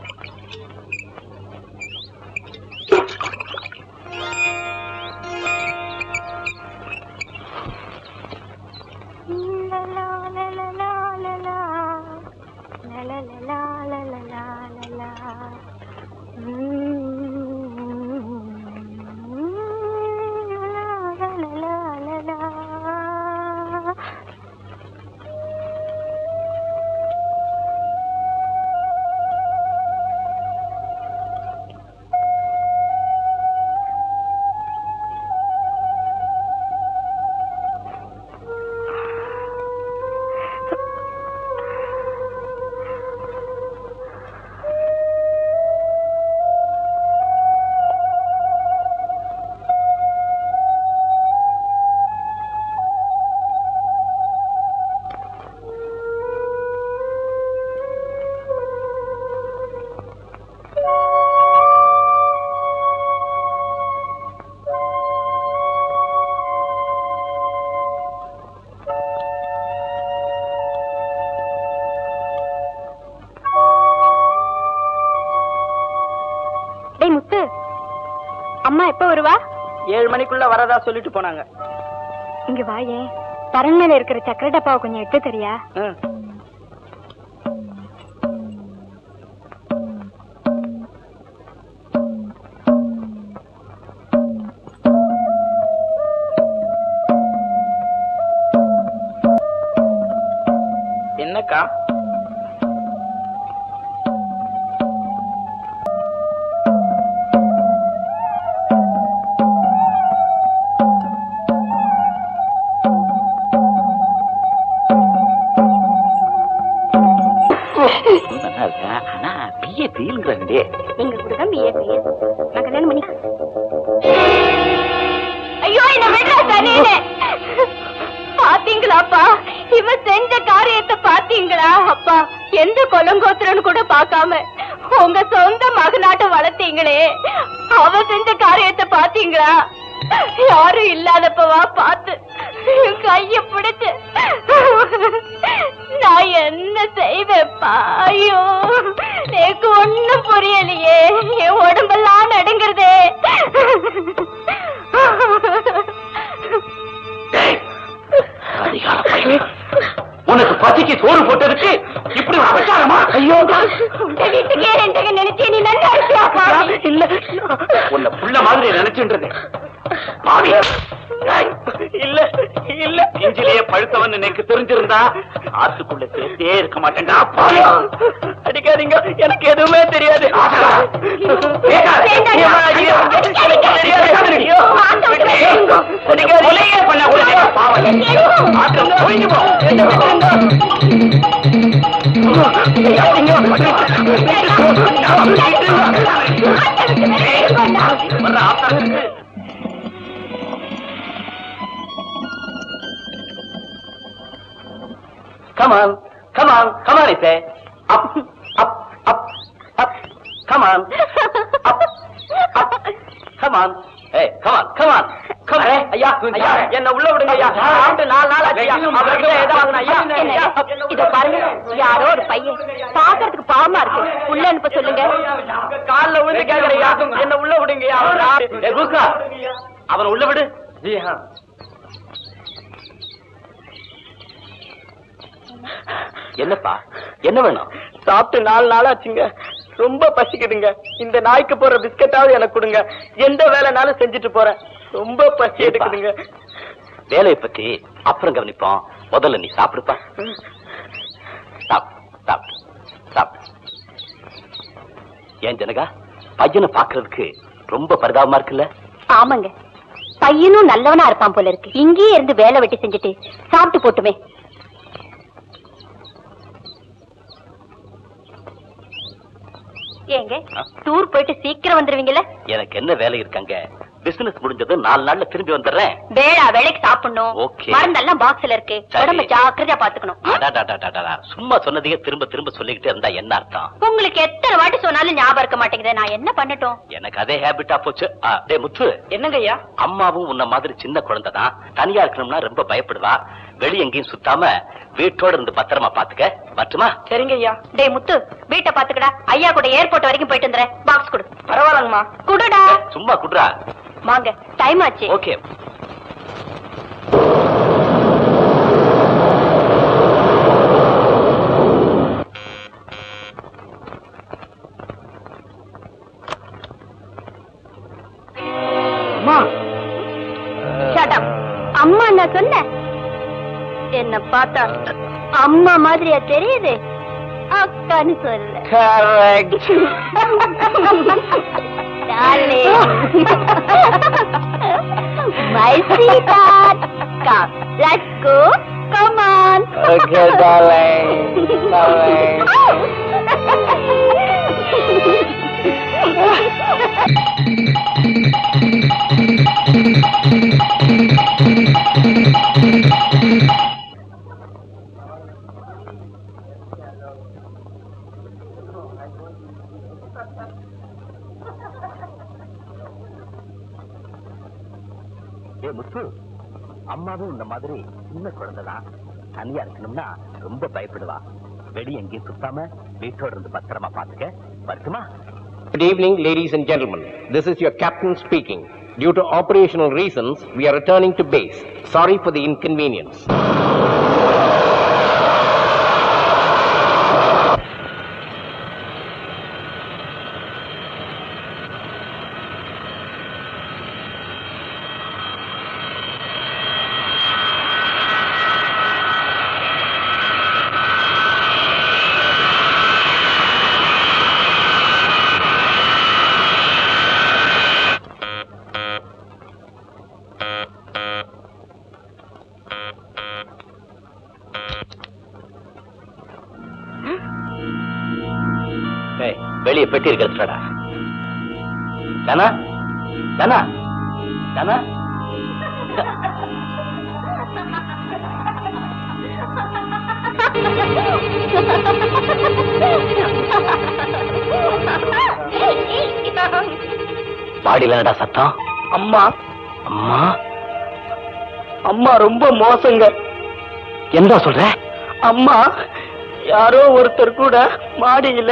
முத்து அம்மா எப்ப வருவா? 7 மணிக்குள்ள வரதா சொல்லிட்டு போனாங்க. இங்க வாயே. பரன் மேல இருக்கிற சக்கரை டப்பாவை கொஞ்சம் எடுத்து தெரியா? என்னக்கா? ஆனா பிஏ பீல்ங்கிறாங்க. எங்க கூட தான் பிஏ நான் கல்யாணம் பண்ணி. ஐயோ என்ன விடுறா தனியே. பாத்தீங்களாப்பா இவன் செஞ்ச காரியத்தை பாத்தீங்களா? அப்பா எந்த கொலங்கோத்திரன்னு கூட பாக்காம உங்க சொந்த மகனாட்ட வளர்த்தீங்களே, அவ செஞ்ச காரியத்தை பாத்தீங்களா? யாரும் இல்லாதப்பவா பார்த்து கைய பிடிச்சு நான் என்ன செய்வேப்பா? ஐயோ எனக்கு ஒண்ணும் புரியலையே, என் உடம்பெல்லாம் நடுங்கிறதே. உனக்கு பசிக்கு சோறு போட்டதுக்கு இப்படி அபச்சாரமா? ஐயோ உங்க வீட்டுக்கே ரெண்டக நினைச்சே நீ நல்லா இருக்கியாப்பா? இல்ல உன்னை புள்ள மாதிரி நினைச்சுன்றது. இல்ல இல்ல நெஞ்சிலேயே பழுத்தவன் எனக்கு தெரிஞ்சிருந்தா ஆத்துக்குள்ள சேர்த்தே இருக்க மாட்டேன்டா. அடிக்காதீங்க, எனக்கு எதுவுமே தெரியாது. Come on, come on, come on, I say. Up, up, up, up. Come on. Up, up. Come on. Hey, come on, come on. Come on. ஐயா, ஐயா, என்ன உள்ள விடுங்க ஐயா. 4 நாள் ஆச்சு ஐயா. அவர்கிட்ட ஏதோ வாங்கணும் ஐயா. இத பாருங்க, யாரோ ஒரு பையன் பாக்குறதுக்கு பாவமா இருக்கு, உள்ள அனுப்ப சொல்லுங்க. கால்ல விழுந்து கேக்குறீங்க, என்ன உள்ள விடுங்க ஐயா. ஏய் குஸ்கா, அவனை உள்ள விடு. ஜி ஹா. என்னப்பா, என்ன வேணும்? சாப்பிட்டு 4 நாள் ஆச்சுங்க, ரொம்ப பசிக்குதுங்க. இந்த நாய்க்கு போற பிஸ்கட்டாவது எனக்கு கொடுங்க. எந்த வேலைனாலும் செஞ்சுட்டு போறேன், ரொம்ப பசி எடுக்குதுங்க. வேலையை பத்தி அப்புறம் கவனிப்போம், முதல்ல நீ சாப்பிடுப்பா. ஏன் ஜனகா, பையனை பாக்குறதுக்கு ரொம்ப பரிதாபமா இருக்குல்ல? ஆமாங்க, பையனும் நல்லவனா இருப்பான் போல இருக்கு. இங்கேயே இருந்து வேலை வெட்டி செஞ்சுட்டு சாப்பிட்டு போட்டுமே. ஏங்க டூர் போயிட்டு சீக்கிரம் வந்துருவீங்கல்ல? எனக்கு என்ன வேலை இருக்காங்க, பிசினஸ் முடிஞ்சது 4 நாள்ல திரும்பி வந்துடுறேன். வேளா வேலைக்கு சாப்பிடணும். ஓகே. மருந்தெல்லாம் பாக்ஸ்ல இருக்கு, உடம்ப ஜாக்கிரதையா பாத்துக்கணும். சும்மா சொன்னதையே திரும்ப திரும்ப சொல்லிக்கிட்டே இருந்தா என்ன அர்த்தம்? உங்களுக்கு எத்தனை வாட்டி சொன்னாலும் ஞாபகம் இருக்க மாட்டேங்குது, நான் என்ன பண்ணட்டும்? எனக்கு அதே ஹேபிட்டா போச்சு. டேய் முத்து, என்னங்க ஐயா? அம்மாவும் உன்ன மாதிரி சின்ன குழந்தை தான், தனியா இருக்கணும்னா ரொம்ப பயப்படுவா. வெளிய எங்கேயும் சுத்தாம வீட்டோட இருந்து பத்திரமா பாத்துக்க, வரட்டுமா? சரிங்க ஐயா. டேய் முத்து, வீட்டை பாத்துக்கடா. ஐயா கூட ஏர்போர்ட் வரைக்கும் போயிட்டு வந்துறேன். பாக்ஸ் கொடு. பரவாயில்லங்கம்மா. குடுடா. சும்மா குடுறா. வாங்க, டைம் ஆச்சு. ஓகே. அம்மா நான் சொன்ன என்ன பார்த்தா அம்மா மாதிரியா தெரியுது? அக்கான்னு சொல்ல. My sweetheart, come, let's go, come on. Okay, darling, darling. முத்து, அம்மாவும் இந்த மாதிரி சின்ன குழந்தைதான், தனியா இருக்கணும்னா ரொம்ப பயப்படுவா. வெளிய எங்கேயும் சுத்தாம வீட்டோட இருந்து பத்திரமா பாத்துக்க, வரட்டுமா? Good evening, ladies and gentlemen. This is your captain speaking. Due to operational reasons, we are returning to base. Sorry for the inconvenience. வெளியே பெட்டி இருக்கிறதுடா. தானா தானா தானா பாடியில என்னடா சத்தம்? அம்மா அம்மா அம்மா ரொம்ப மோசங்க. என்ன சொல்ற? அம்மா யாரோ ஒருத்தர் கூட மாடியில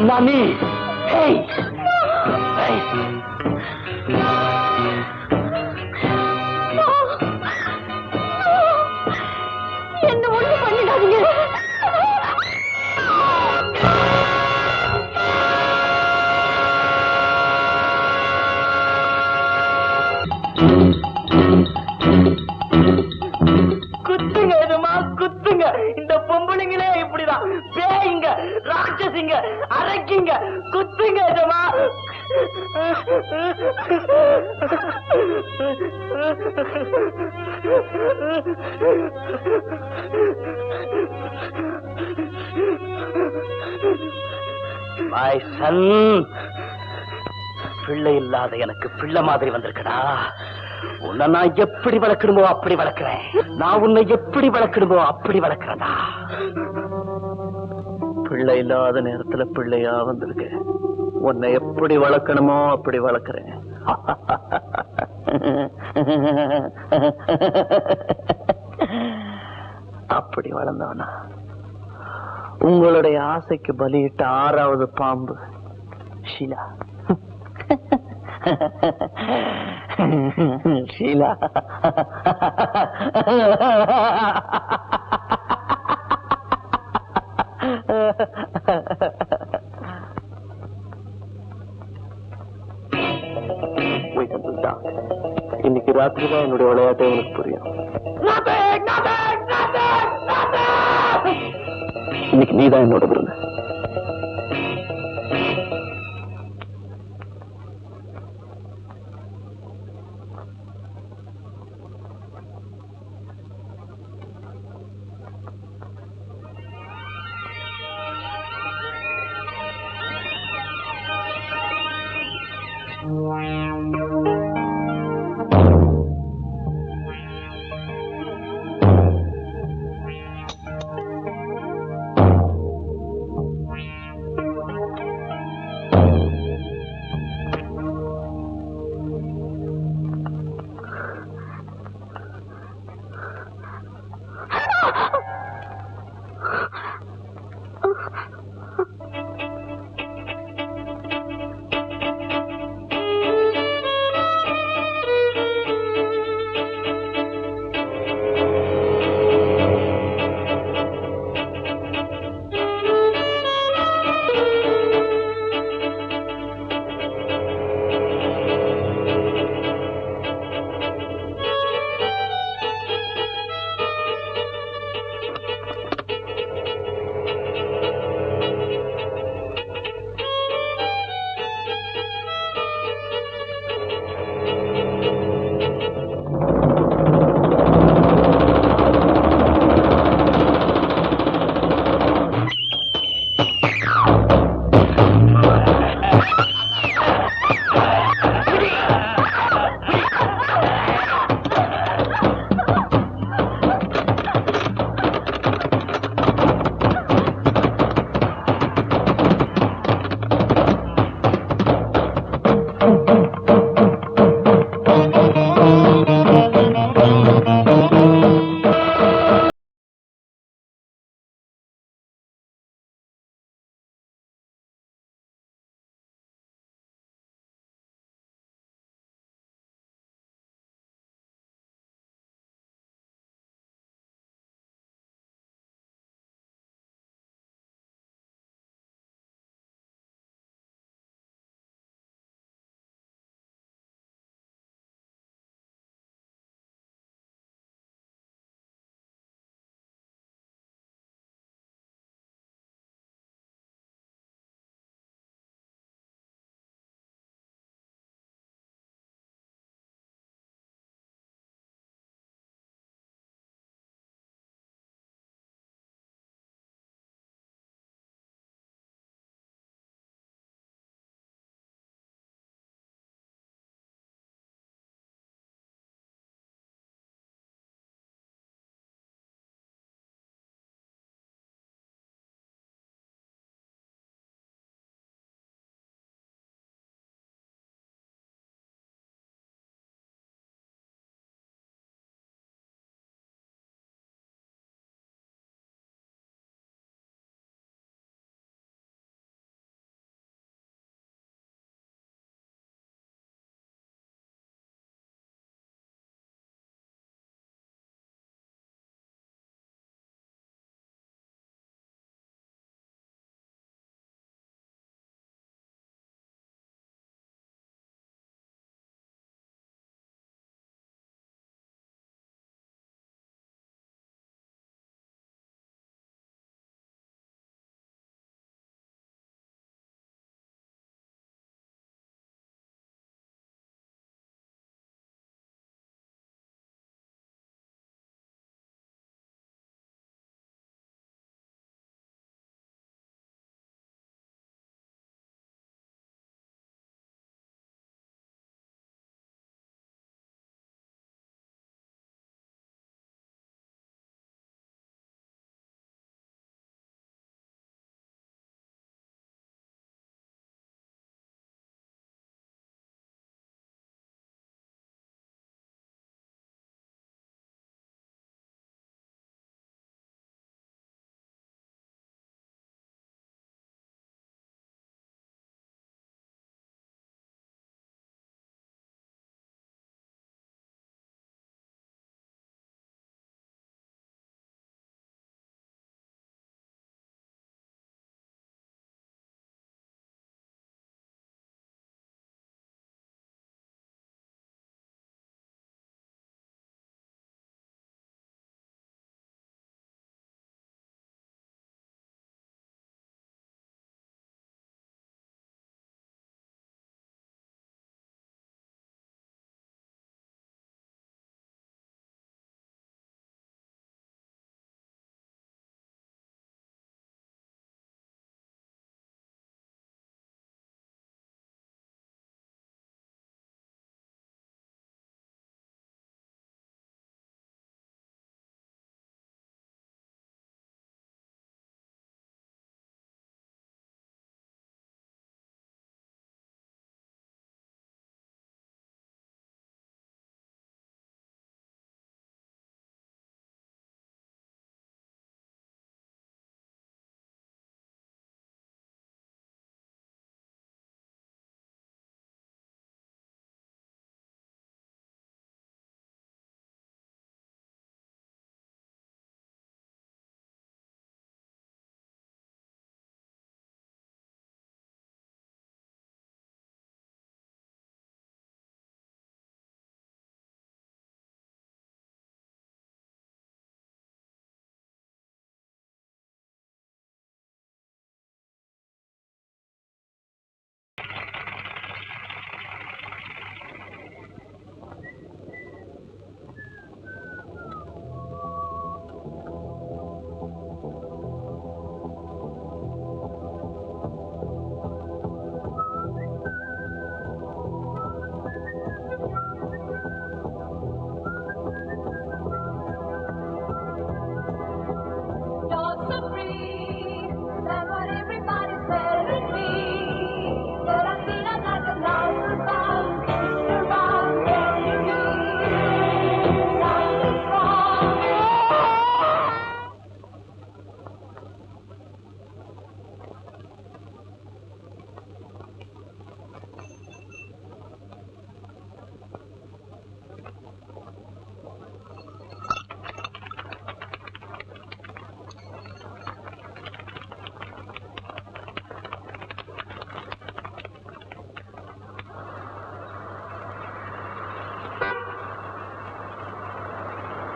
நானி ஏய் ஏய் என்ன ஒண்ணு பண்ணிடாதீங்க. குத்துங்க எதுமா குத்துங்க. இந்த பொம்பளைங்களே இப்படிதான் பேய்ங்க, ராட்சசிங்க, அரைக்கிங்க. குத்துங்க எதுமா. மை சன், பிள்ளை இல்லாத எனக்கு பிள்ளை மாதிரி வந்திருக்கடா. உன்னை நான் எப்படி வளர்க்கணுமோ அப்படி வளர்க்கிறேன். நான் உன்னை எப்படி வளர்க்கணுமோ அப்படி வளர்க்கிறதா. பிள்ளை இல்லாத நேரத்துல பிள்ளையா வந்திருக்கு. உன்னை எப்படி வளர்க்கணுமோ அப்படி வளர்க்கிறேன். அப்படி வளர்ந்தவனா உங்களுடைய ஆசைக்கு பலியிட்ட 6வது பாம்பு ஷீலா. ஷீலா இன்னைக்கு ராத்திரி தான் என்னுடைய விளையாட்டை உனக்கு புரியும். இன்னைக்கு நீதான் என்னோட விருது.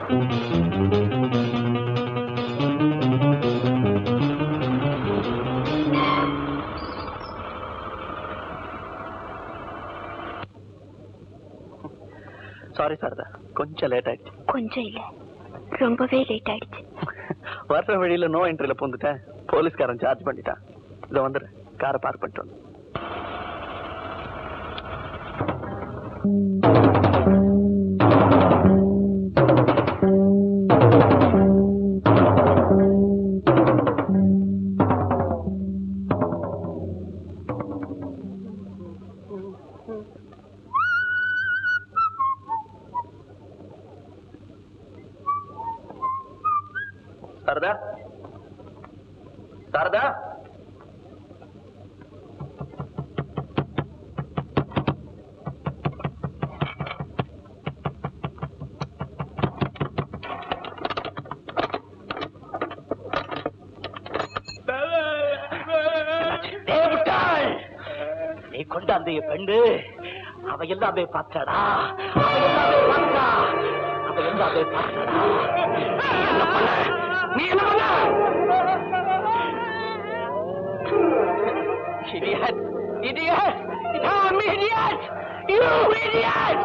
சாரி சாரதா, கொஞ்சம் லேட் ஆயிடுச்சு. கொஞ்சம் இல்ல, ரொம்பவே லேட் ஆயிடுச்சு. வர்ற வழியில நோ என்ட்ரில பூந்துட்டேன். போலீஸ்காரன் சார்ஜ் பண்ணிட்டான். இதை வந்துடு, காரை பார்க் பண்ணிட்டு வந்து. சாரதா, சாரதா, நீ கொண்டாந்து பெண்ணு அவ எல்லாமே பார்த்தாடா, அவ எல்லாமே பார்த்தா, அவ எல்லாமே பார்த்தாடா. என்ன பண்ண? நீ என்ன பண்ண? Idiot! Idiot! I'm idiot! You idiot!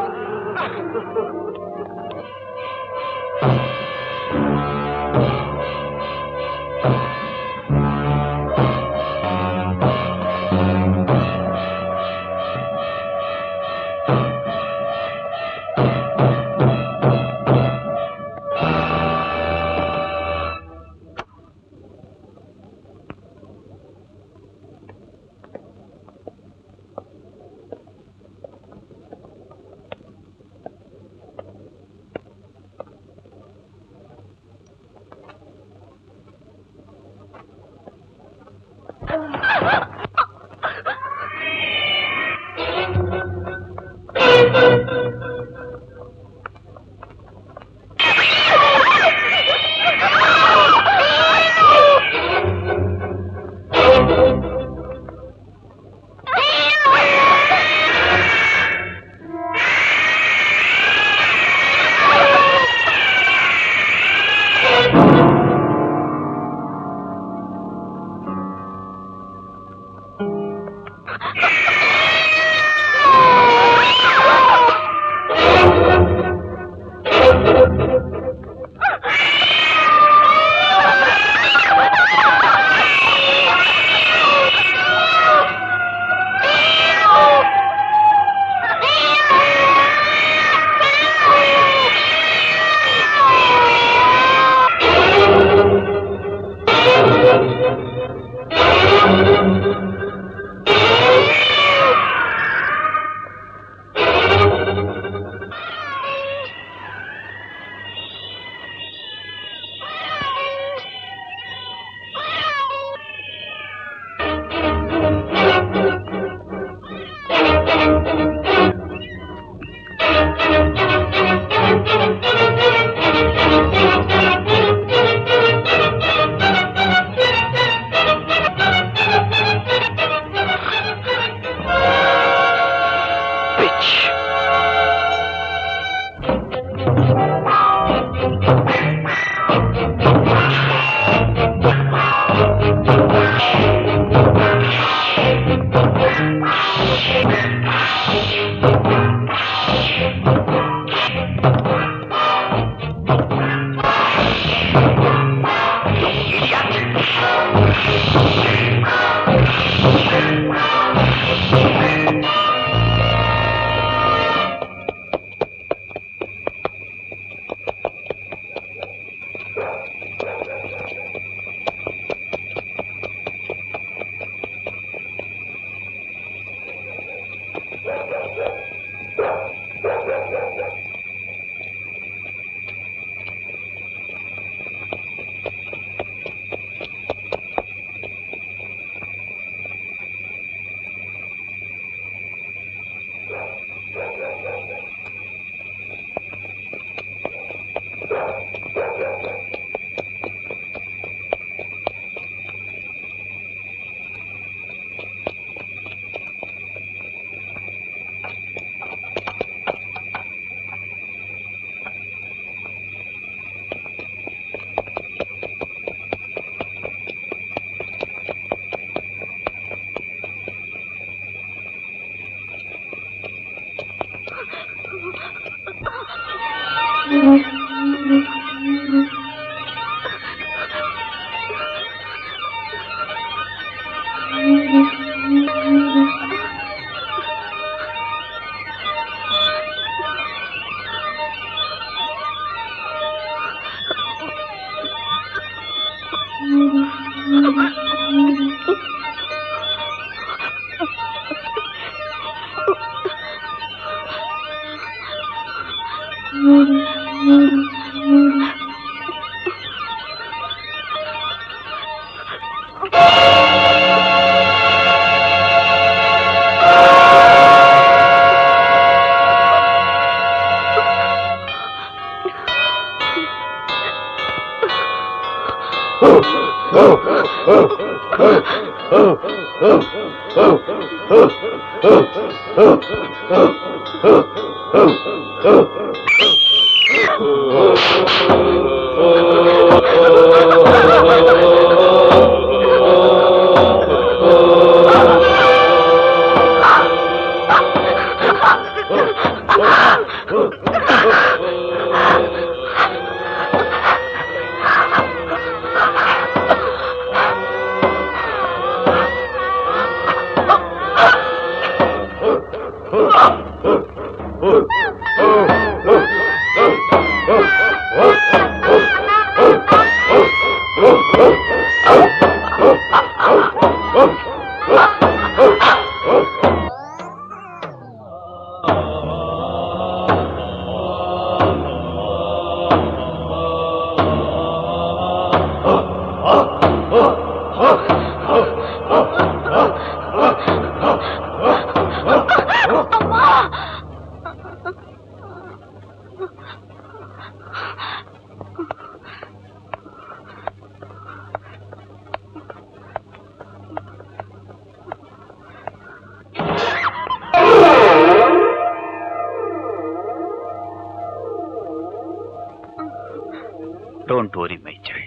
Don't worry, my child.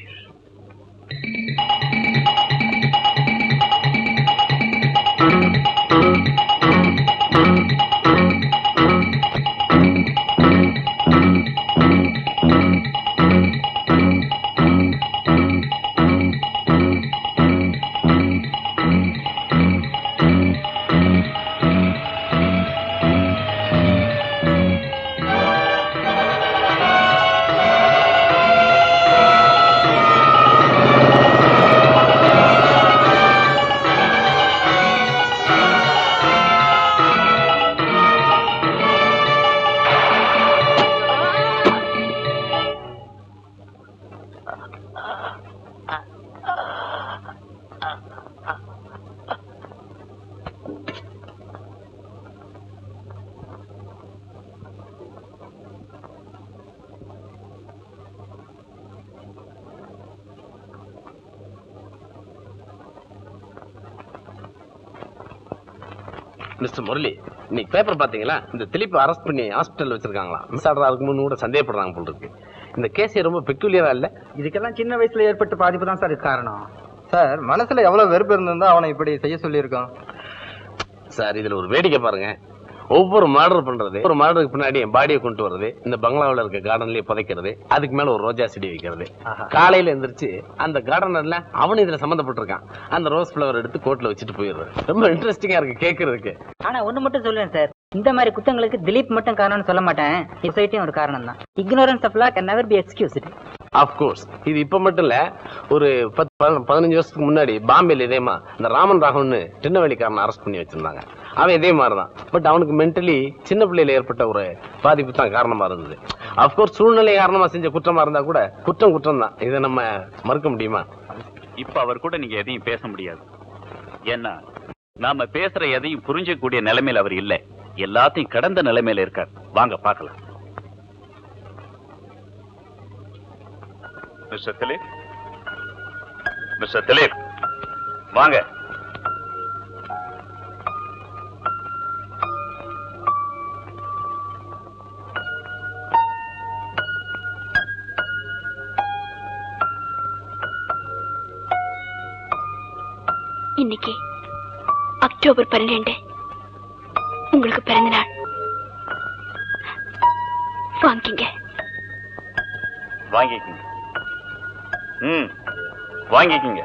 Mister Murali, இன்னைக்கு பேப்பர் பாத்தீங்களா? இந்த திலீப் அரெஸ்ட் பண்ணி ஹாஸ்பிட்டல் வச்சிருக்காங்களா? மிஸ் ஆர்டர் இருக்குன்னு கூட சந்தேகப்படுறாங்க போல இருக்கு. இந்த கேஸே ரொம்ப பெக்குலியரா இல்ல? இதுக்கெல்லாம் சின்ன வயசுல ஏற்பட்ட பாதிப்பு தான் சார் காரணம். சார் மனசுல எவ்வளவு வெறுப்பு இருந்திருந்தா அவனை இப்படி செய்ய சொல்லியிருக்கான். சார் இதுல ஒரு வேடிக்கை பாருங்க. ஒவ்வொரு மர்டர் பண்றது, ஒரு மர்டருக்கு பின்னாடி என் பாடியை கொண்டு வர்றது, இந்த பங்களாவில் இருக்க கார்டன்லயே புதைக்கிறது, அதுக்கு மேல ஒரு ரோஜா செடி வைக்கிறது. காலையில எந்திரிச்சு அந்த கார்டனர்ல அவனு இதுல சம்பந்தப்பட்டிருக்கான். அந்த ரோஸ் ஃபிளவர் எடுத்து கோட்ல வச்சுட்டு போயிடுறது. ரொம்ப இன்ட்ரெஸ்டிங்கா இருக்கு கேட்கறதுக்கு. ஆனா ஒண்ணு மட்டும் சொல்லுவேன் சார், இந்த மாதிரி குத்தங்களுக்கு திலீப் மட்டும் காரணம்னு சொல்ல மாட்டேன். சொசைட்டியும் ஒரு காரணம் தான். Ignorance of law can never be excused. Of course. இது இப்ப மட்டும் இல்ல, ஒரு 15 வருஷத்துக்கு முன்னாடி பாம்பேல இதேமா இந்த ராமன் ராகவன் சின்னவெளிக்காரனை அரெஸ்ட் பண்ணி வச்சிருந்தாங்க. அவன் இதே மாதிரிதான். பட் அவனுக்கு மென்டலி சின்ன பிள்ளையில ஏற்பட்ட ஒரு பாதிப்பு தான் காரணமா இருந்தது. அப்கோர்ஸ் சூழ்நிலை காரணமா செஞ்ச குற்றமா இருந்தா கூட குற்றம் குற்றம் தான். இதை நம்ம மறுக்க முடியுமா? இப்ப அவர் கூட நீங்க எதையும் பேச முடியாது. ஏன்னா நாம பேசுற எதையும் புரிஞ்சக்கூடிய நிலைமையில அவர் இல்ல. எல்லாத்தையும் கடந்த நிலைமையில இருக்கார். வாங்க பார்க்கலாம். மிஸ்டர் திலீப், மிஸ்டர் திலீப் வாங்க. இன்னைக்கு அக்டோபர் 12 உங்களுக்கு பிறந்த நாள். வாங்கிங்க. வாங்கிக்கங்க. வாங்கிக்கங்க.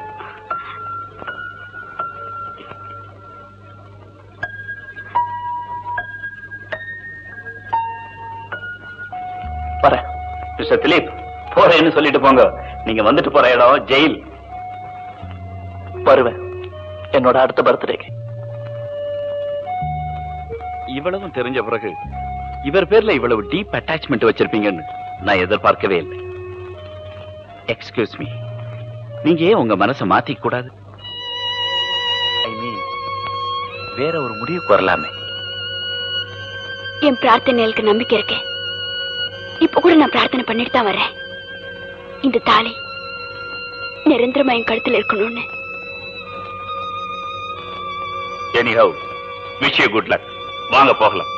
வரேன். மிஸ்டர் திலீப் போறேன்னு சொல்லிட்டு போங்க. நீங்க வந்துட்டு போற இடம் ஜெயில். வருவேன் என்னோட அடுத்த பர்த்டேக்கு. இவ்வளவும் தெரிஞ்ச பிறகு இவர் பேர்ல இவ்வளவு டீப் அட்டாச்மெண்ட் வச்சிருப்பீங்கன்னு நான் எதிர்பார்க்கவே இல்லை. எக்ஸ்கியூஸ் மீ, நீங்க ஏன் உங்க மனசை மாத்திக்க கூடாது? ஐ மீன், வேற ஒரு முடிவுக்கு வரலாமே. என் பிரார்த்தனைகளுக்கு நம்பிக்கை இருக்கேன். இப்ப கூட நான் பிரார்த்தனை பண்ணிட்டு தான் வரேன். இந்த தாலி நிரந்தரமா என் கழுத்துல இருக்கணும்னு. Anyhow, wish you good luck. வாங்க போகலாம்.